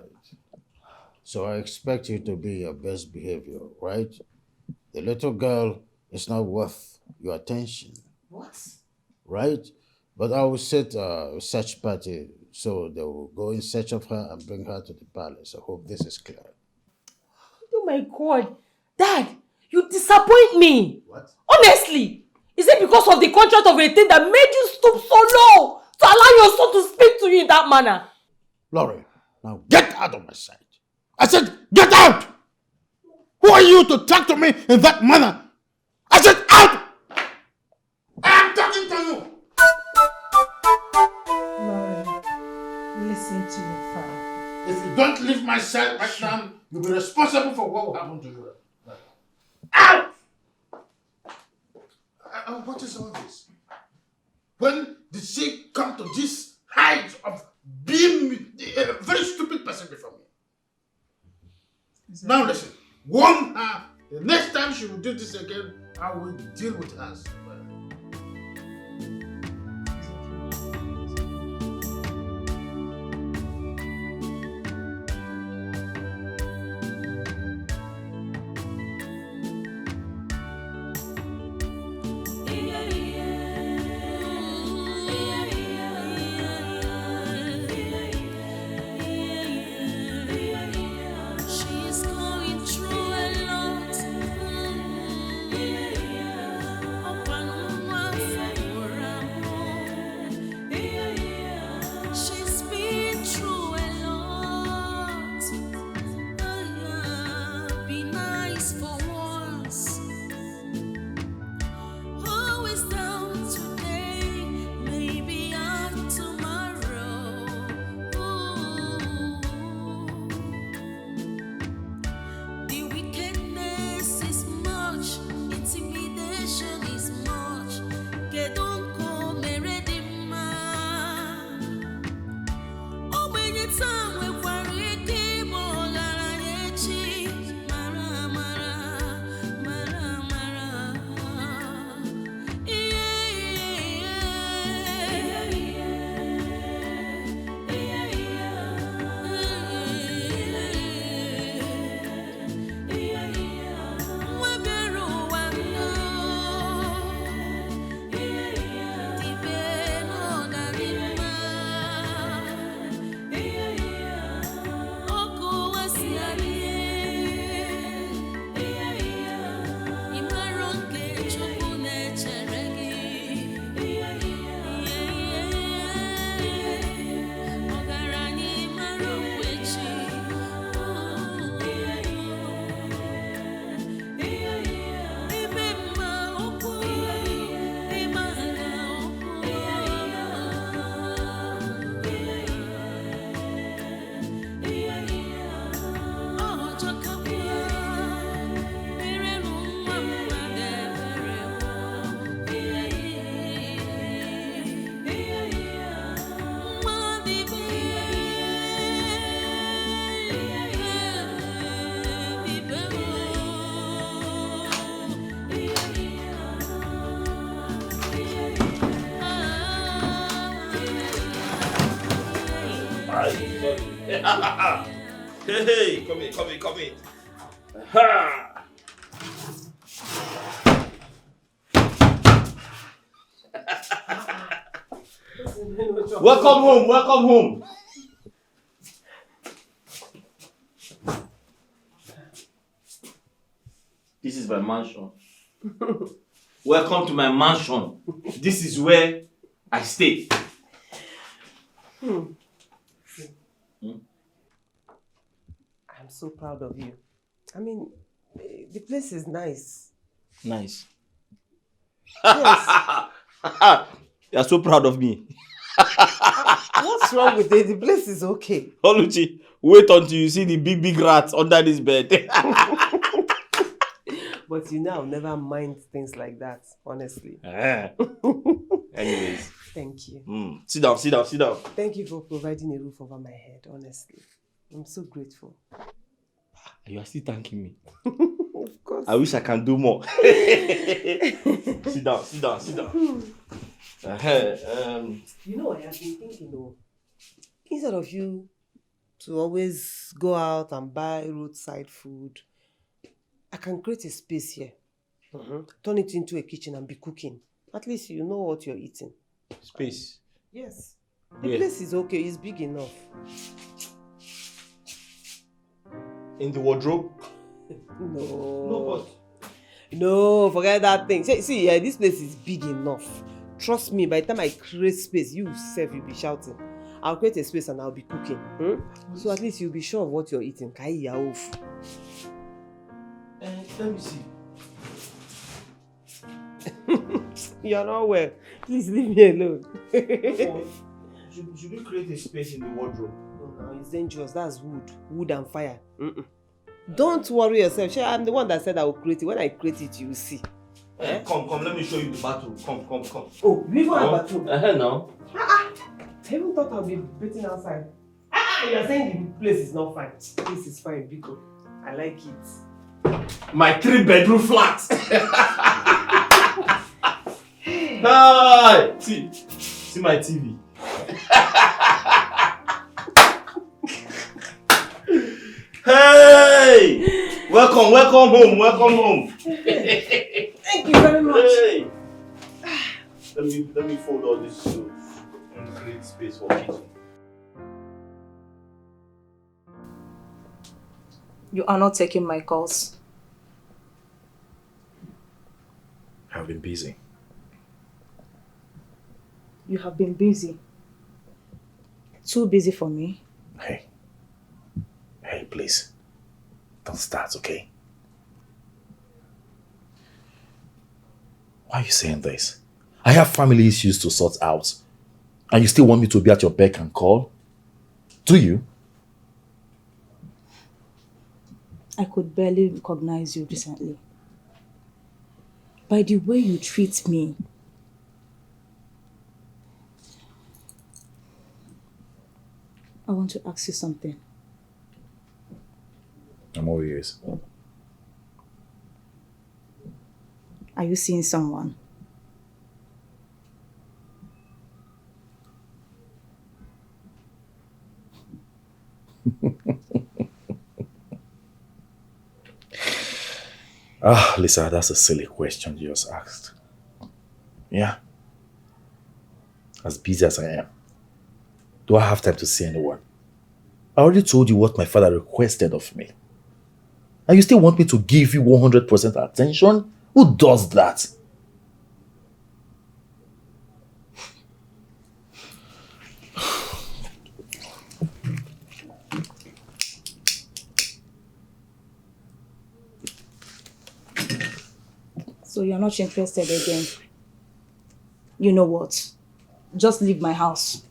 So I expect you to be your best behavior, right? The little girl is not worth your attention. What? Right? But I will set a search party so they will go in search of her and bring her to the palace. I hope this is clear. Oh my God. Dad, you disappoint me. What? Honestly, is it because of the contract of a thing that made you stoop so low to allow your son to speak to you in that manner? Laurie, now get out of my sight. I said, get out! Who are you to talk to me in that manner? I said, out! I am talking to you! Lauren, listen to your father. If you don't leave my side right now, you'll be responsible for what will happen to you. Out! What is all this? When did she come to this height of being a very stupid person before me? Now listen, warn her. The next time she will do this again, I will deal with her. She's going through a lot. Hey, come in. Ha! Welcome home. This is my mansion. Welcome to my mansion. This is where I stay. I'm so proud of you. I mean, the place is nice. Nice. Yes. You're so proud of me. What's wrong with it? The place is okay. Oluchi, wait until you see the big rats under this bed. But you know, I'll never mind things like that, honestly. Anyways. Thank you. Sit down. Thank you for providing a roof over my head, honestly. I'm so grateful. You are still thanking me. Of course. I wish I can do more. Sit down. You know, I have been thinking, instead of you to always go out and buy roadside food, I can create a space here. Turn it into a kitchen and be cooking. At least you know what you're eating. Space? Yes. The place is okay. It's big enough. In the wardrobe? No, forget that thing. See, this place is big enough. Trust me, by the time I create space, you yourself, you'll be shouting. I'll create a space and I'll be cooking. So at least you'll be sure of what you're eating. Let me see. You're not well. Please leave me alone. Should we create a space in the wardrobe? No, it's dangerous. That's wood and fire. Don't worry yourself. I'm the one that said I will create it. When I create it, you will see. Come, let me show you the bathroom. Come. Oh, you even have a bathroom? No. I even thought I'll be bathing outside. You're saying the place is not fine. This is fine, Biko. I like it. My 3-bedroom flat. Hi! See my TV. Hey! Welcome home. Thank you very much. Hey. Let me fold all these clothes and create space for kitchen. You are not taking my calls. I've been busy. You have been busy. Too busy for me. Hey, please. Don't start, okay? Why are you saying this? I have family issues to sort out. And you still want me to be at your beck and call? Do you? I could barely recognize you recently. By the way you treat me. I want to ask you something. I'm all ears. Are you seeing someone? Lisa, that's a silly question you just asked. Yeah. As busy as I am, do I have time to see anyone? I already told you what my father requested of me. And you still want me to give you 100% attention? Who does that? So you're not interested again? You know what? Just leave my house.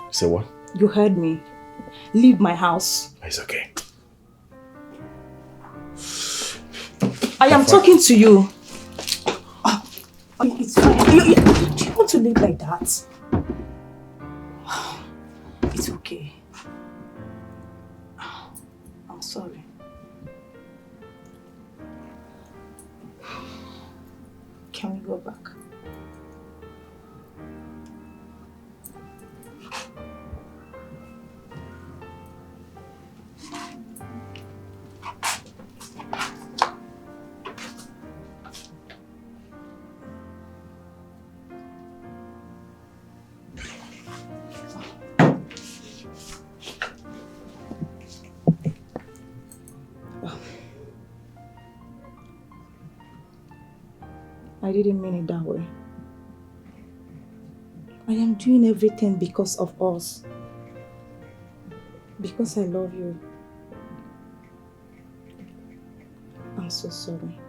Say what? You heard me. Leave my house. It's okay. I am talking to you. It's fine. Do you want to live like that? It's okay. I'm sorry. Can we go back? I didn't mean it that way. I am doing everything because of us. Because I love you. I'm so sorry.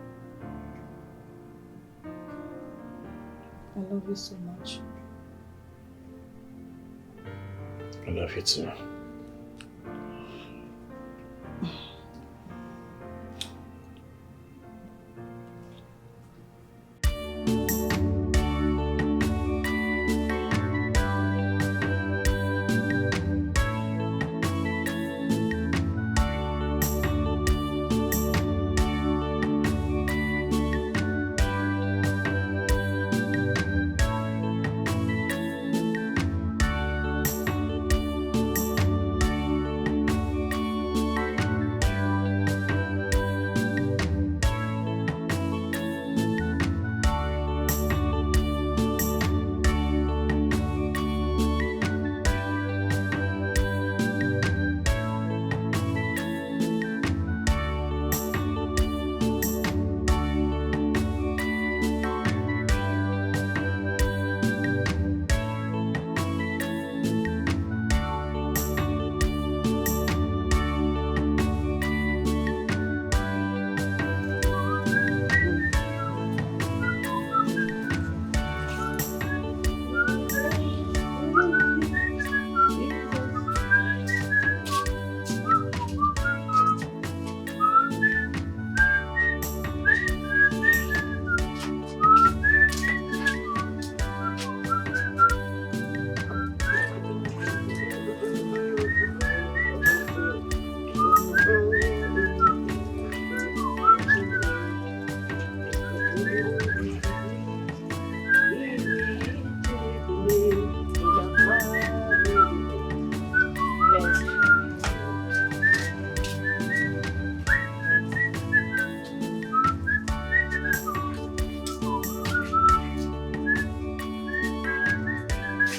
I love you so much. I love you too.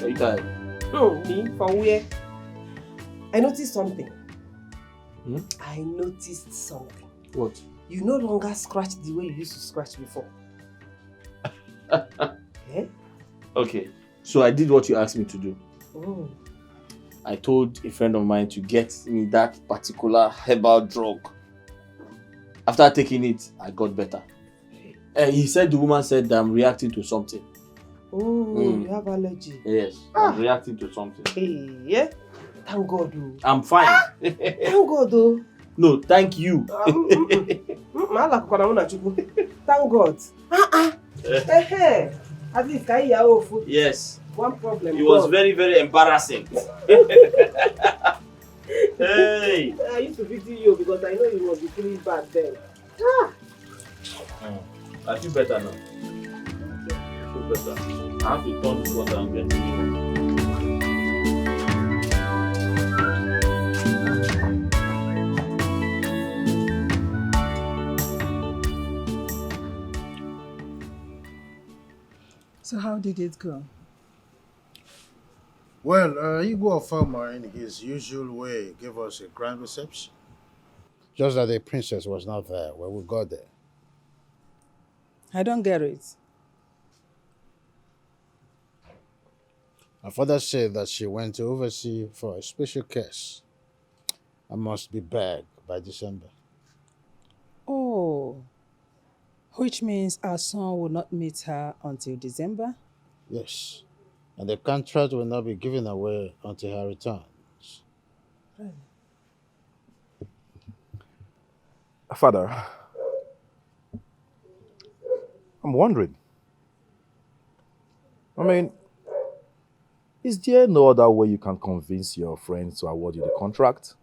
Are you tired? No, me? From where? I noticed something. Hmm? I noticed something. What? You no longer scratch the way you used to scratch before. Eh? Okay, so I did what you asked me to do. Oh. I told a friend of mine to get me that particular herbal drug. After taking it, I got better. He said the woman said that I'm reacting to something. Oh, you have allergy. Yes, I'm reacting to something. Hey, yeah? Thank God, though. I'm fine. Thank God, though. No, thank you. Thank God. At least I hear food. Yes. One problem. It was very, very embarrassing. Hey. I used to pity you because I know you must be feeling bad then. I feel better now. I feel better. I have to turn to water and get it. So how did it go? Well, Igbo farmer in his usual way gave us a grand reception. Just that the princess was not there when we got there. I don't get it. My father said that she went to oversee for a special case. I must be back by December. Oh, which means our son will not meet her until December? Yes, and the contract will not be given away until her returns. Father, I'm wondering. I mean, is there no other way you can convince your friends to award you the contract?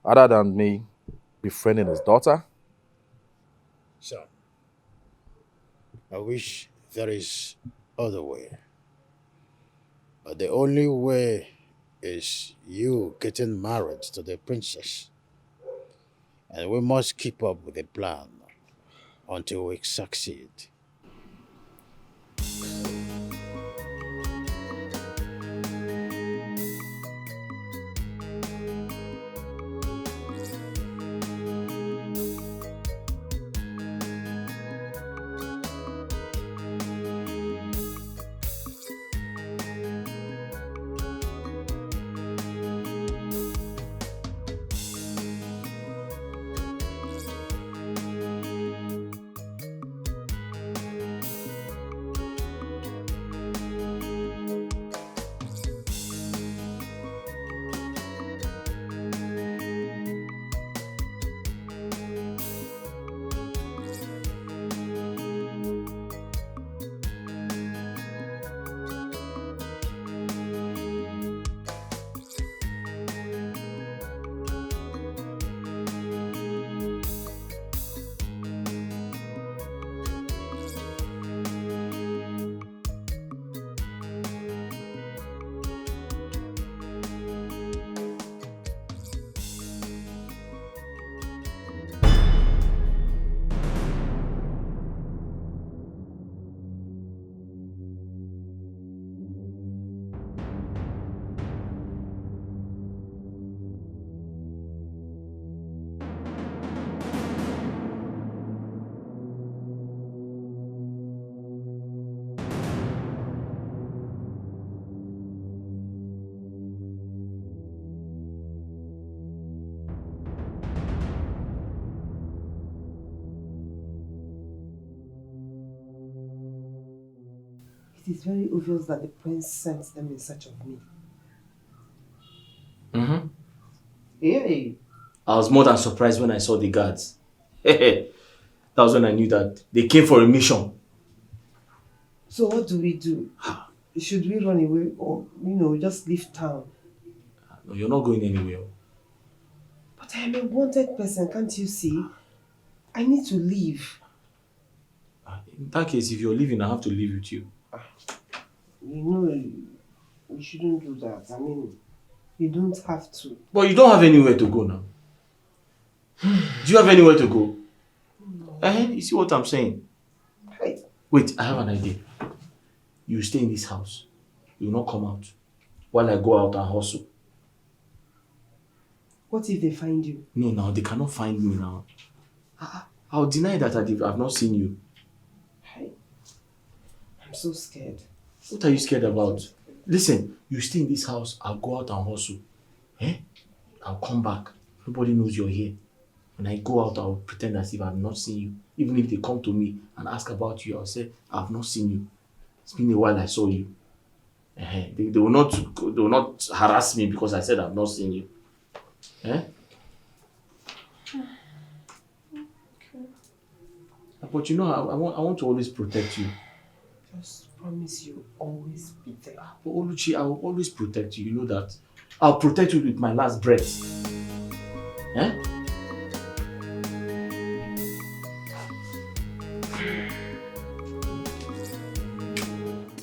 Other than me befriending his daughter? Son, I wish there is other way. But the only way is you getting married to the princess. And we must keep up with the plan until we succeed. It is very obvious that the prince sent them in search of me. Mm-hmm. Hey. I was more than surprised when I saw the guards. That was when I knew that they came for a mission. So what do we do? Should we run away or, just leave town? No, you're not going anywhere. But I am a wanted person, can't you see? I need to leave. In that case, if you're leaving, I have to leave with you. We shouldn't do that. I mean, you don't have to. But you don't have anywhere to go now. Do you have anywhere to go? No. You see what I'm saying? Hey. Wait, I have an idea. You stay in this house. You will not come out while I go out and hustle. What if they find you? No, now they cannot find me now. I'll deny that I've not seen you. Hey. I'm so scared. What are you scared about? Listen, you stay in this house, I'll go out and hustle. I'll come back. Nobody knows you're here. When I go out, I'll pretend as if I've not seen you. Even if they come to me and ask about you, I'll say, I've not seen you. It's been a while I saw you. They will not harass me because I said I've not seen you. Okay. But I want to always protect you. Just promise you always be there. But Oluchi, I will always protect you. You know that. I'll protect you with my last breath.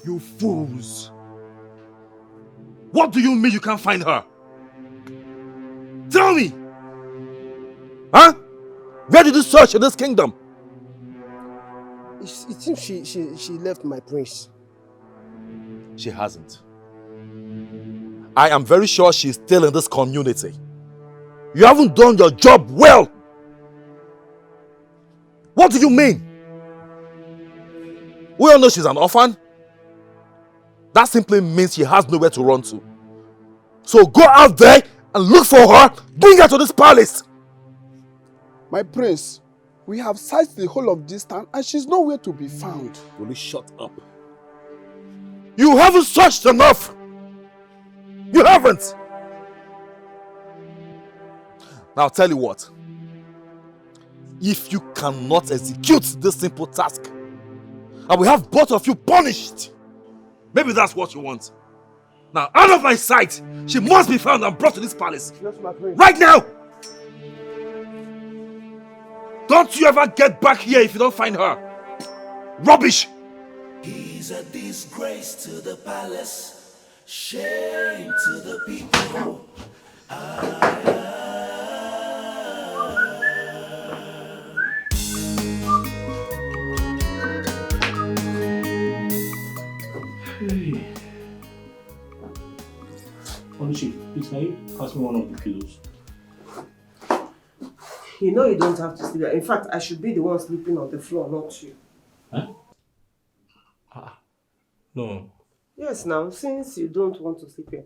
You fools! What do you mean you can't find her? Tell me! Huh? Where did you search in this kingdom? It seems she left my prince. She hasn't. I am very sure she's still in this community. You haven't done your job well. What do you mean? We all know she's an orphan. That simply means she has nowhere to run to. So go out there and look for her. Bring her to this palace. My prince, we have searched the whole of this town and she's nowhere to be found. Will you shut up? You haven't searched enough. You haven't. Now I'll tell you what. If you cannot execute this simple task, I will have both of you punished. Maybe that's what you want. Now, out of my sight, she must be found and brought to this palace. Yes, my prince. Right now! Don't you ever get back here if you don't find her. Rubbish! He's a disgrace to the palace, shame to the people. Oluchi, please can you pass me one of the pillows? You know you don't have to sleep there. In fact, I should be the one sleeping on the floor, not you. No. Yes, now, since you don't want to sleep here,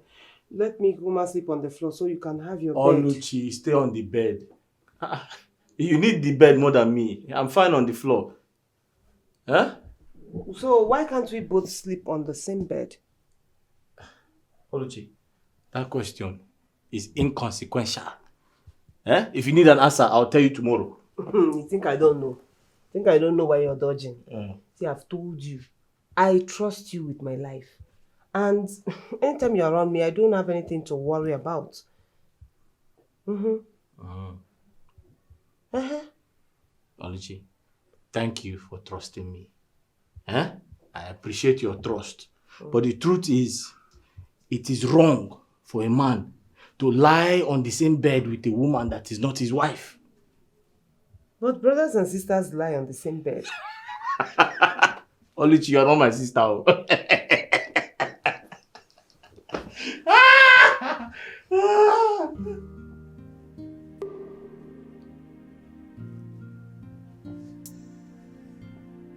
let me come and sleep on the floor so you can have your bed. Oluchi, stay on the bed. You need the bed more than me. I'm fine on the floor. So why can't we both sleep on the same bed? Oluchi, that question is inconsequential. If you need an answer, I'll tell you tomorrow. You think I don't know? Think I don't know why you're dodging? See, I've told you. I trust you with my life. And anytime you're around me, I don't have anything to worry about. Oluchi, thank you for trusting me. I appreciate your trust. But the truth is, it is wrong for a man to lie on the same bed with a woman that is not his wife. But brothers and sisters lie on the same bed. Oluchi, you are not my sister.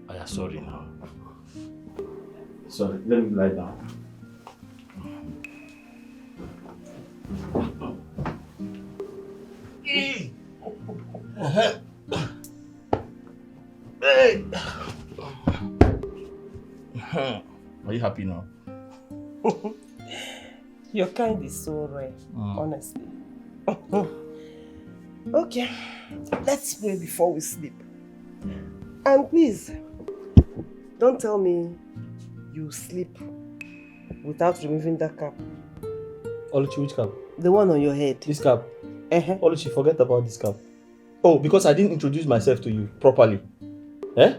I am sorry now. Sorry, let me lie down. Hey! Are you happy now? Your kind is so rare, honestly. Okay, let's pray before we sleep. And please, don't tell me you sleep without removing that cap. Oluchi, which cap? The one on your head. This cap? Oluchi, forget about this cap. Oh, because I didn't introduce myself to you properly. Eh?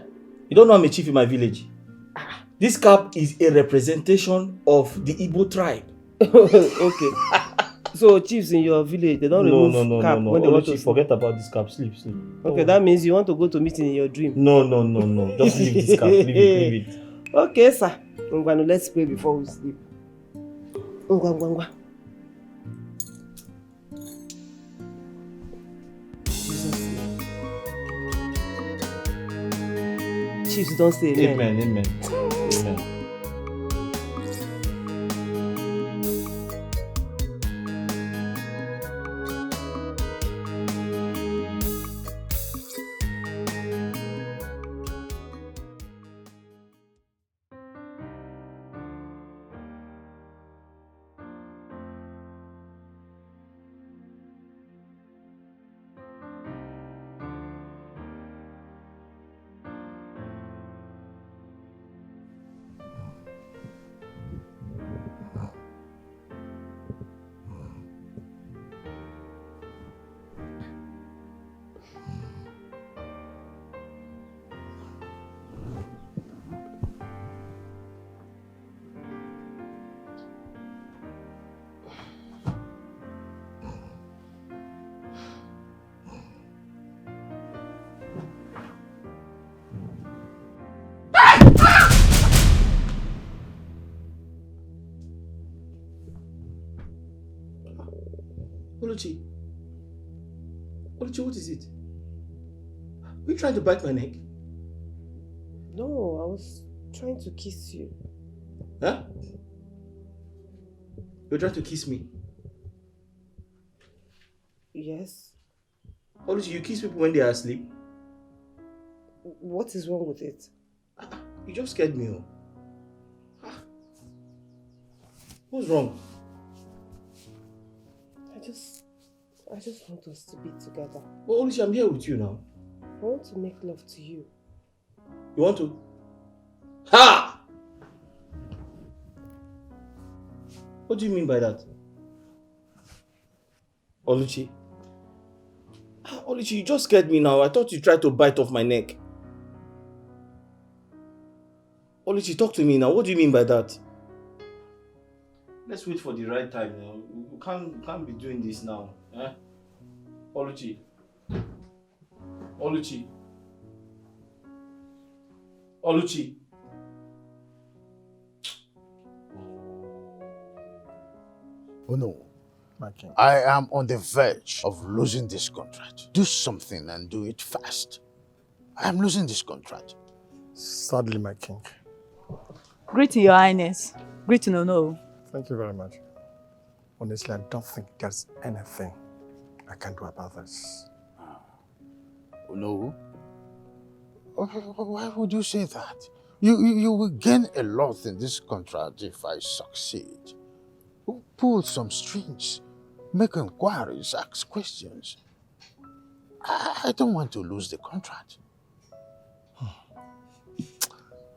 You don't know I'm a chief in my village. This cap is a representation of the Igbo tribe. Okay. So chiefs in your village, they don't remove cap when they want to sleep. Forget about this cap. Sleep. Okay, that means you want to go to meeting in your dream. No. Just leave this cap. Leave it. Okay, sir. Ngwanu, let's pray before we sleep. Ngwa. Chiefs don't say amen. Amen. Oluchi, what is it? Are you trying to bite my neck? No, I was trying to kiss you. Huh? You're trying to kiss me? Yes. Oluchi, you kiss people when they are asleep? What is wrong with it? You just scared me. What's wrong? I just want us to be together. Well, Oluchi, I'm here with you now. I want to make love to you. You want to? Ha! What do you mean by that? Oluchi? Oluchi, you just scared me now. I thought you tried to bite off my neck. Oluchi, talk to me now. What do you mean by that? Let's wait for the right time now. You can't be doing this now. Eh? Oluchi. Oluchi. Oluchi. Oh no. I am on the verge of losing this contract. Do something and do it fast. I am losing this contract. Sadly, my king. Greeting, Your Highness. Greeting, no. Thank you very much. Honestly, I don't think there's anything I can do about this. Oh no. Why would you say that? You will gain a lot in this contract if I succeed. Pull some strings, make inquiries, ask questions. I don't want to lose the contract.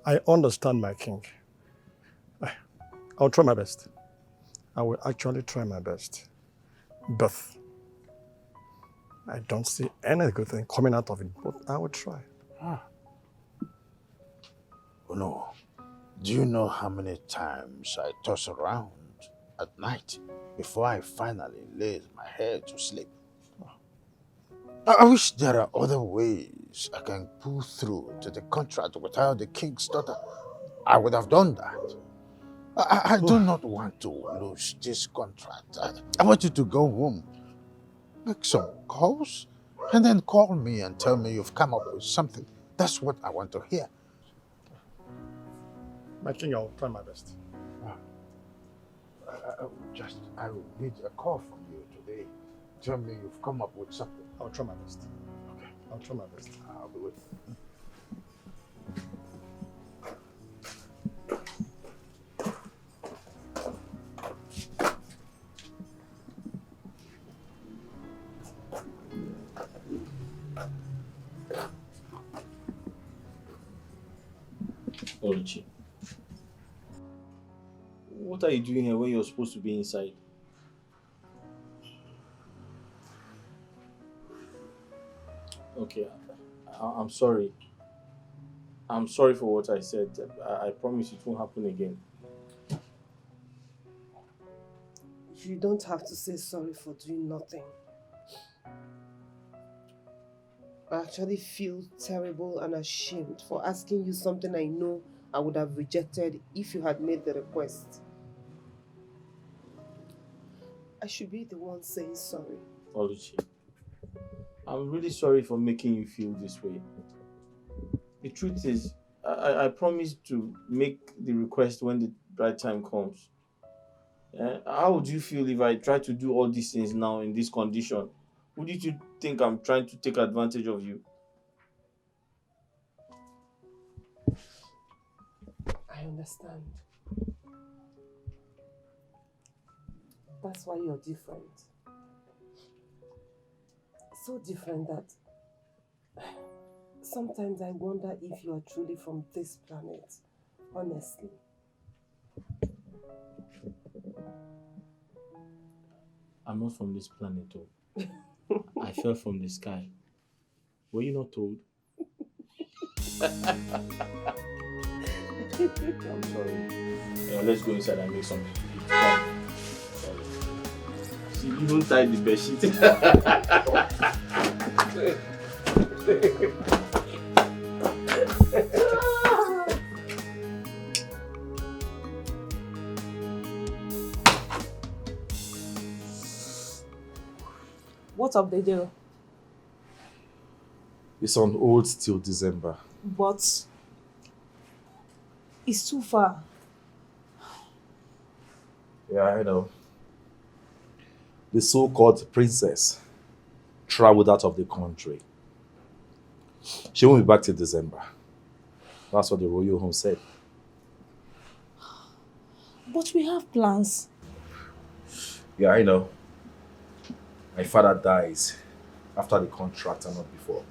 I understand, my king. I'll try my best. I will actually try my best. But I don't see any good thing coming out of it, but I will try. Oh no. Do you know how many times I toss around at night before I finally lay my head to sleep? I wish there are other ways I can pull through to the contract without the king's daughter. I would have done that. I do not want to lose this contract. I want you to go home, make some calls, and then call me and tell me you've come up with something. That's what I want to hear. My king, I'll try my best. I will need a call from you today. Tell me you've come up with something. I'll try my best. Okay. I'll try my best. I'll be waiting. Oluchi, what are you doing here when you're supposed to be inside? Okay, I'm sorry. I'm sorry for what I said. I promise it won't happen again. You don't have to say sorry for doing nothing. I actually feel terrible and ashamed for asking you something I know I would have rejected if you had made the request. I should be the one saying sorry. Oluchi, I'm really sorry for making you feel this way. The truth is, I promised to make the request when the right time comes. How would you feel if I try to do all these things now in this condition? Wouldn't you think I'm trying to take advantage of you? I understand. That's why you're different. So different that sometimes I wonder if you are truly from this planet, honestly. I'm not from this planet, though. I fell from the sky. Were you not told? I'm sorry. Let's go inside and make something to eat. Sorry. See, you don't tie the bed sheet. What's up, Dejo? It's on hold till December. But it's too far. Yeah, I know. The so-called princess traveled out of the country. She won't be back till December. That's what the royal home said. But we have plans. Yeah, I know. My father dies after the contract and not before.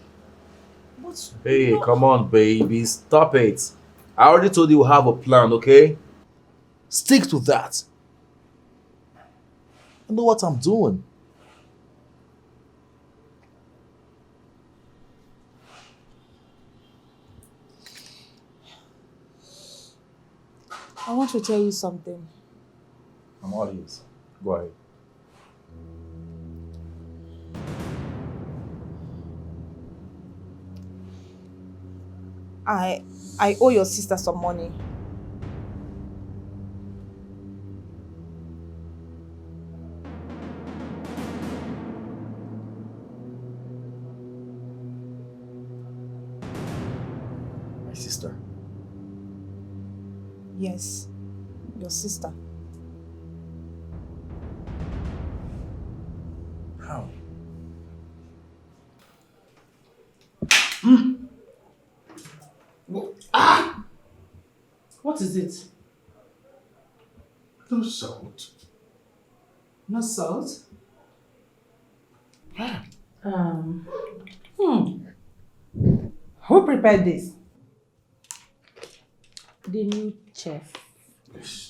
But Hey, come on, baby. Stop it. I already told you we have a plan, okay? Stick to that. I know what I'm doing. I want to tell you something. I'm all ears. Go ahead. I owe your sister some money. My sister. Yes, your sister. How? What is it? No salt. No salt? Who prepared this? The new chef.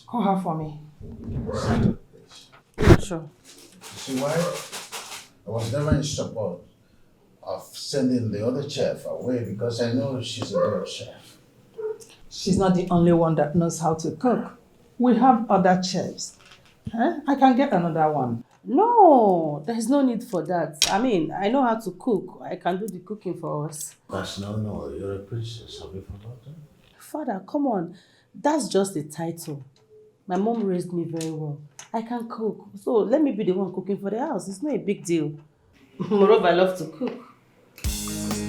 Call her for me. Sure. See why? I was never in support of sending the other chef away because I know she's a good chef. She's not the only one that knows how to cook. We have other chefs. I can get another one. No, there's no need for that. I mean, I know how to cook. I can do the cooking for us. That's no, you're a princess. Have you forgotten? Father, come on. That's just the title. My mom raised me very well. I can cook. So let me be the one cooking for the house. It's not a big deal. Moreover, I love to cook.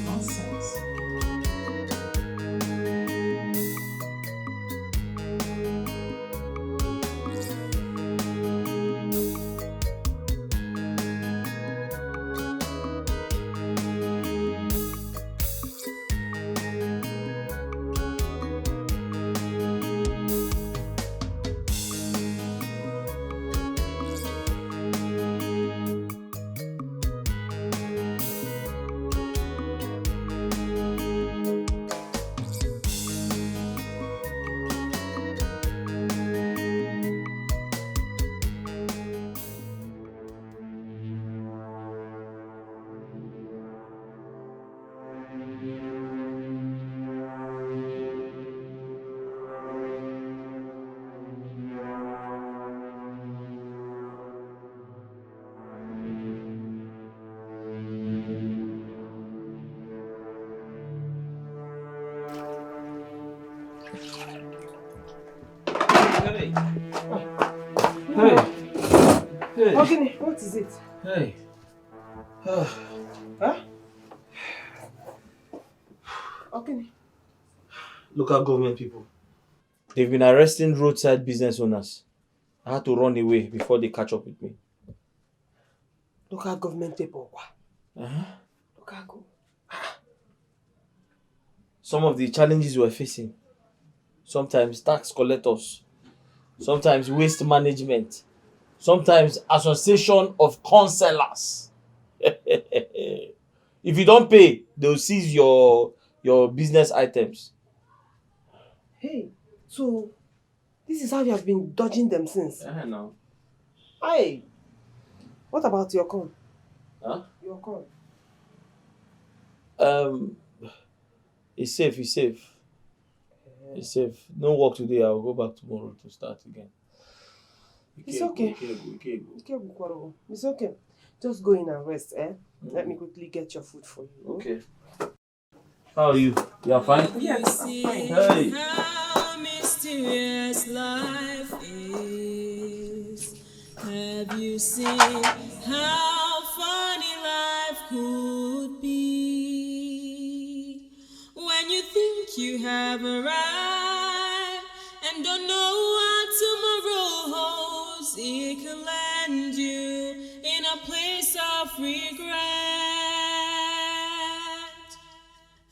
Nonsense. Hey. Okay, what is it? Hey. Huh? Okay. Local government people. They've been arresting roadside business owners. I had to run away before they catch up with me. Local government people. Uh-huh. Local government. Some of the challenges we're facing. Sometimes tax collectors. Sometimes waste management. Sometimes association of counselors. If you don't pay, they'll seize your business items. Hey, so this is how you have been dodging them since? No. Hey, what about your con? Huh? Your con. It's safe. It's safe. No work today. I'll go back tomorrow to start again. It's okay. It's okay. Just go in and rest, eh? Let me quickly get your food for you. Okay. How are you? You are fine? Yes, I'm fine. Hey. How mysterious life is. Have you seen how funny life could be? When you think you have arrived and don't know what tomorrow holds, it can land you in a place of regret.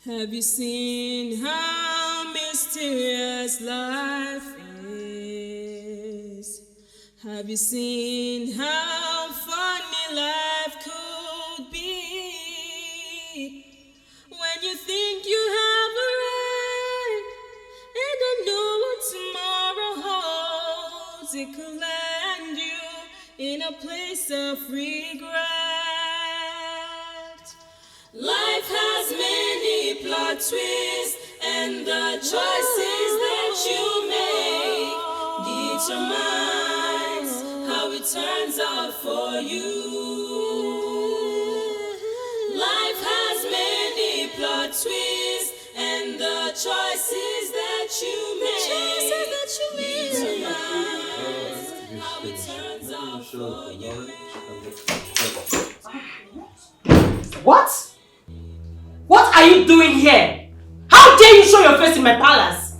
Have you seen how mysterious life is? Have you seen how funny life could be? When you think you have arrived and don't know what tomorrow holds, it could land you in a place of regret. Life has many plot twists, and the choices that you make determines how it turns out for you. Life has many plot twists, and the choices that you make determines how it turns out for you. What? What are you doing here? How dare you show your face in my palace?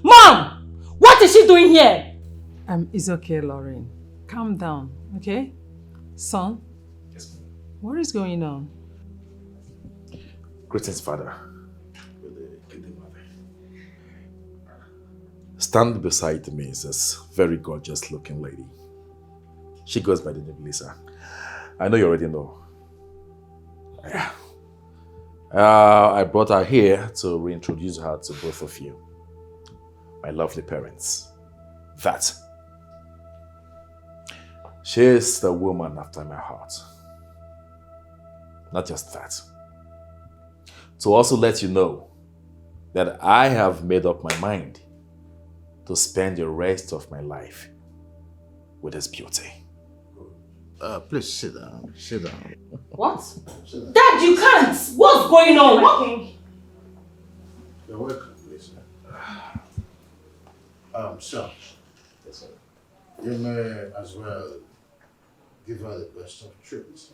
Mom! What is she doing here? It's okay, Lauren. Calm down, okay? Son? Yes, ma'am. What is going on? Greetings, Father. Good day, Mother. Stand beside me is this very gorgeous looking lady. She goes by the name Lisa. I know you already know. Yeah. I brought her here to reintroduce her to both of you, my lovely parents. That she is the woman after my heart. Not just that. To also let you know that I have made up my mind to spend the rest of my life with this beauty. Please sit down. Sit down. What? Dad, you can't! What's going on? What? You're welcome, Lisa. Son. Yes, sir. You may as well give her the best of treats.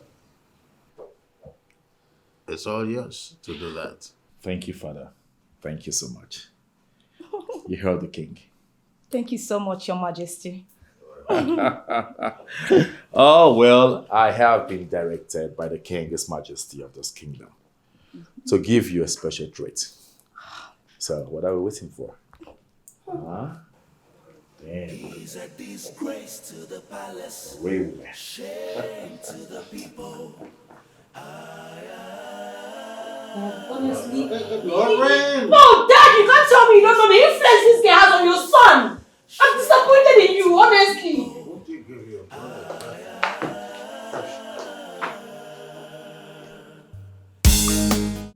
It's all yours to do that. Thank you, Father. Thank you so much. You heard the king. Thank you so much, Your Majesty. Oh, well, I have been directed by the king, His Majesty of this kingdom, to give you a special treat. So, what are we waiting for? Damn. He's a disgrace to the palace. Really? Shame to the people. Honestly, Lauren! No, Dad, you can't tell me you don't know the influence this guy has on your son. I'm disappointed in you, honestly. Won't you give your brother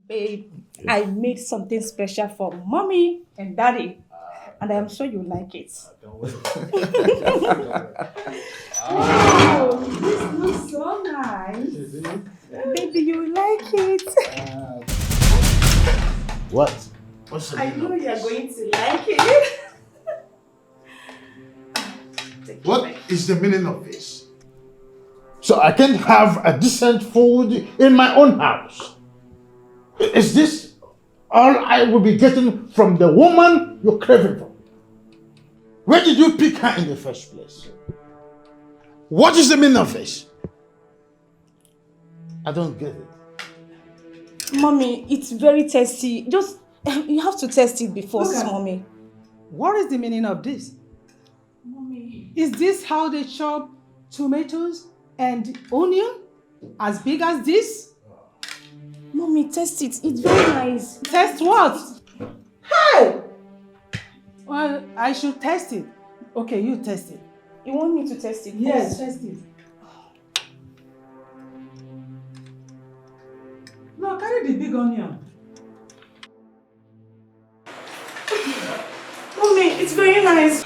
Babe, I made something special for Mommy and Daddy. And I am sure you like it. Oh, this looks so nice. Baby, you like it. What? What's the I meaning know of you're this? going to like it. Take is the meaning of this? So I can have a decent food in my own house. Is this all I will be getting from the woman you're craving for? Where did you pick her in the first place? What is the meaning of this? I don't get it. Mommy, it's very tasty. Just, you have to test it before, Look at- Mommy. What is the meaning of this? Mommy. Is this how they chop tomatoes and onion? As big as this? Mommy, test it. It's very nice. Test what? Hey! Well, I should test it. Okay, you test it. You want me to test it? Yes, first? test it. No, carry the big onion. Mommy, it's very nice.